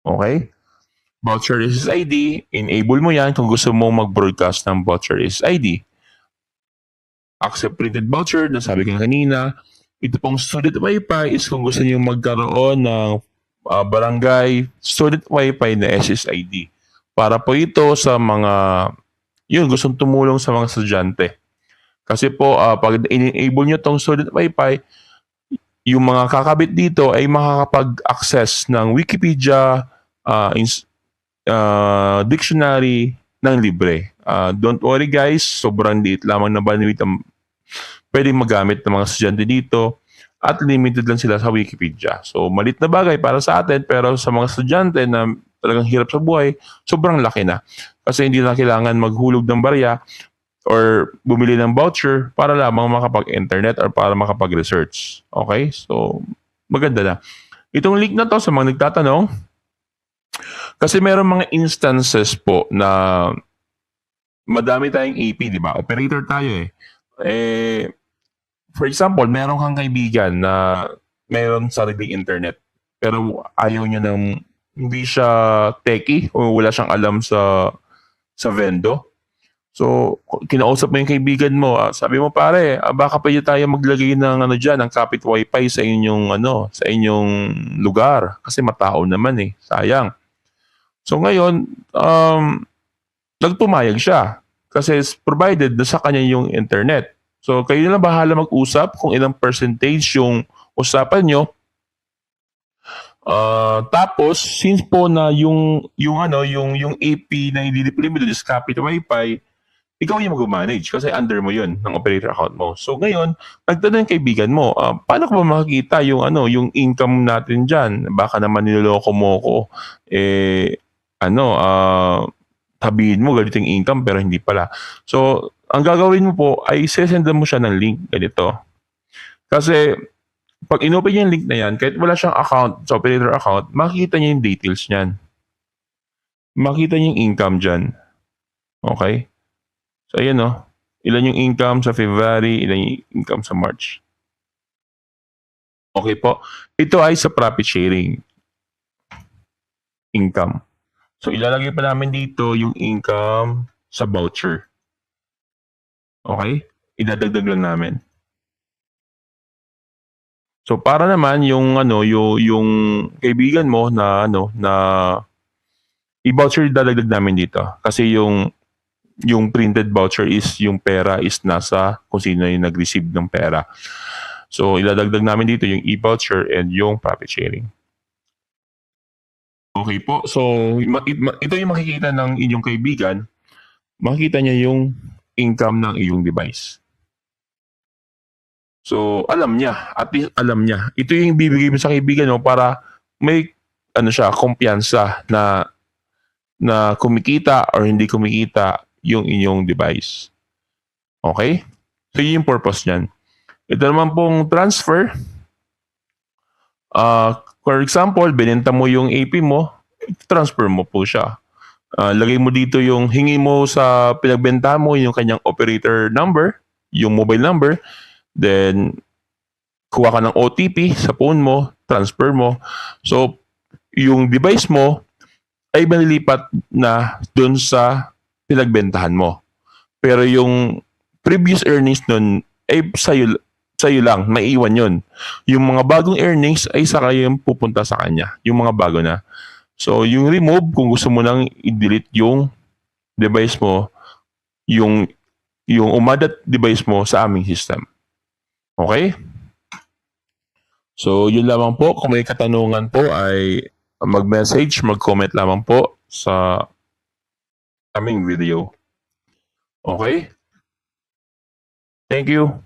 Okay? Voucher SSID, enable mo yan kung gusto mo mag-broadcast ng voucher SSID. Accept printed voucher, nasabi ko kanina. Ito pong student wifi is kung gusto niyo magkaroon ng barangay student wifi na SSID. Para po ito sa mga gustong tumulong sa mga estudyante. Kasi po, pag enable nyo tong student wifi, yung mga kakabit dito ay makakapag-access ng Wikipedia, dictionary ng libre. Don't worry guys, sobrang liit lamang na bandwidth ang pwede magamit ng mga estudyante dito at limited lang sila sa Wikipedia. So, malit na bagay para sa atin, pero sa mga estudyante na talagang hirap sa buhay, sobrang laki na. Kasi hindi na kailangan maghulog ng barya or bumili ng voucher para lamang makapag-internet or para makapag-research. Okay? So, maganda na. Itong link na to sa mga nagtatanong, kasi meron mga instances po na madami tayong AP, di ba? Operator tayo eh. For example, meron kang kaibigan na meron sariling internet pero ayaw niya ng hindi siya techie o wala siyang alam sa vendo. So, kinausap mo yung kaibigan mo, sabi mo pare, baka pwede tayo maglagay ng ng kapit wifi sa inyong lugar kasi matao naman sayang. So ngayon, nagpumayag siya kasi provided na sa kanya yung internet. So kayo na lang bahala mag-usap kung ilang percentage yung usapan nyo. Tapos since po na yung AP na i-deploy mo doon is kapit wifi, ikaw yung mag-manage kasi under mo yun ng operator account mo. So ngayon, nagtanong yung kaibigan mo, paano ko ba makikita yung income natin dyan? Baka naman niloloko mo ko. Sabihin mo ganito yung income pero hindi pala. So, ang gagawin mo po ay sesendan mo siya ng link ganito. Kasi pag inopen niya yung link na yan, kahit wala siyang account sa operator account, makikita niya yung details niyan. Makita niya yung income dyan. Okay? So, ayan ilan yung income sa February, ilan yung income sa March. Okay po. Ito ay sa profit sharing income. So, ilalagay pa namin dito yung income sa voucher. Okay? Idadagdag lang namin. So, para naman yung kaibigan mo na i-voucher dadagdag namin dito. Kasi yung printed voucher is yung pera is nasa kung sino yung nag-receive ng pera. So, iladagdag namin dito yung e-voucher and yung profit sharing. Okay po. So, ito yung makikita ng inyong kaibigan. Makikita niya yung income ng iyong device. So, alam niya. At least alam niya. Ito yung bibigay mo sa kaibigan mo para may kumpiyansa na kumikita or hindi kumikita yung inyong device. Okay? So, yun yung purpose niyan. Ito naman pong transfer. For example, binenta mo yung AP mo, transfer mo po siya. Lagay mo dito yung hingi mo sa pinagbenta mo, yung kanyang operator number, yung mobile number, then kuha ka ng OTP sa phone mo, transfer mo. So, yung device mo ay malilipat na dun sa pinagbentahan mo. Pero yung previous earnings nun ay sa'yo lang, maiiwan yun. Yung mga bagong earnings ay saka yung pupunta sa kanya. Yung mga bago na. So, yung remove, kung gusto mo nang i-delete yung device mo, yung umadat device mo sa aming system. Okay? So, yun lamang po. Kung may katanungan po ay mag-message, mag-comment lamang po sa aming video. Okay? Thank you.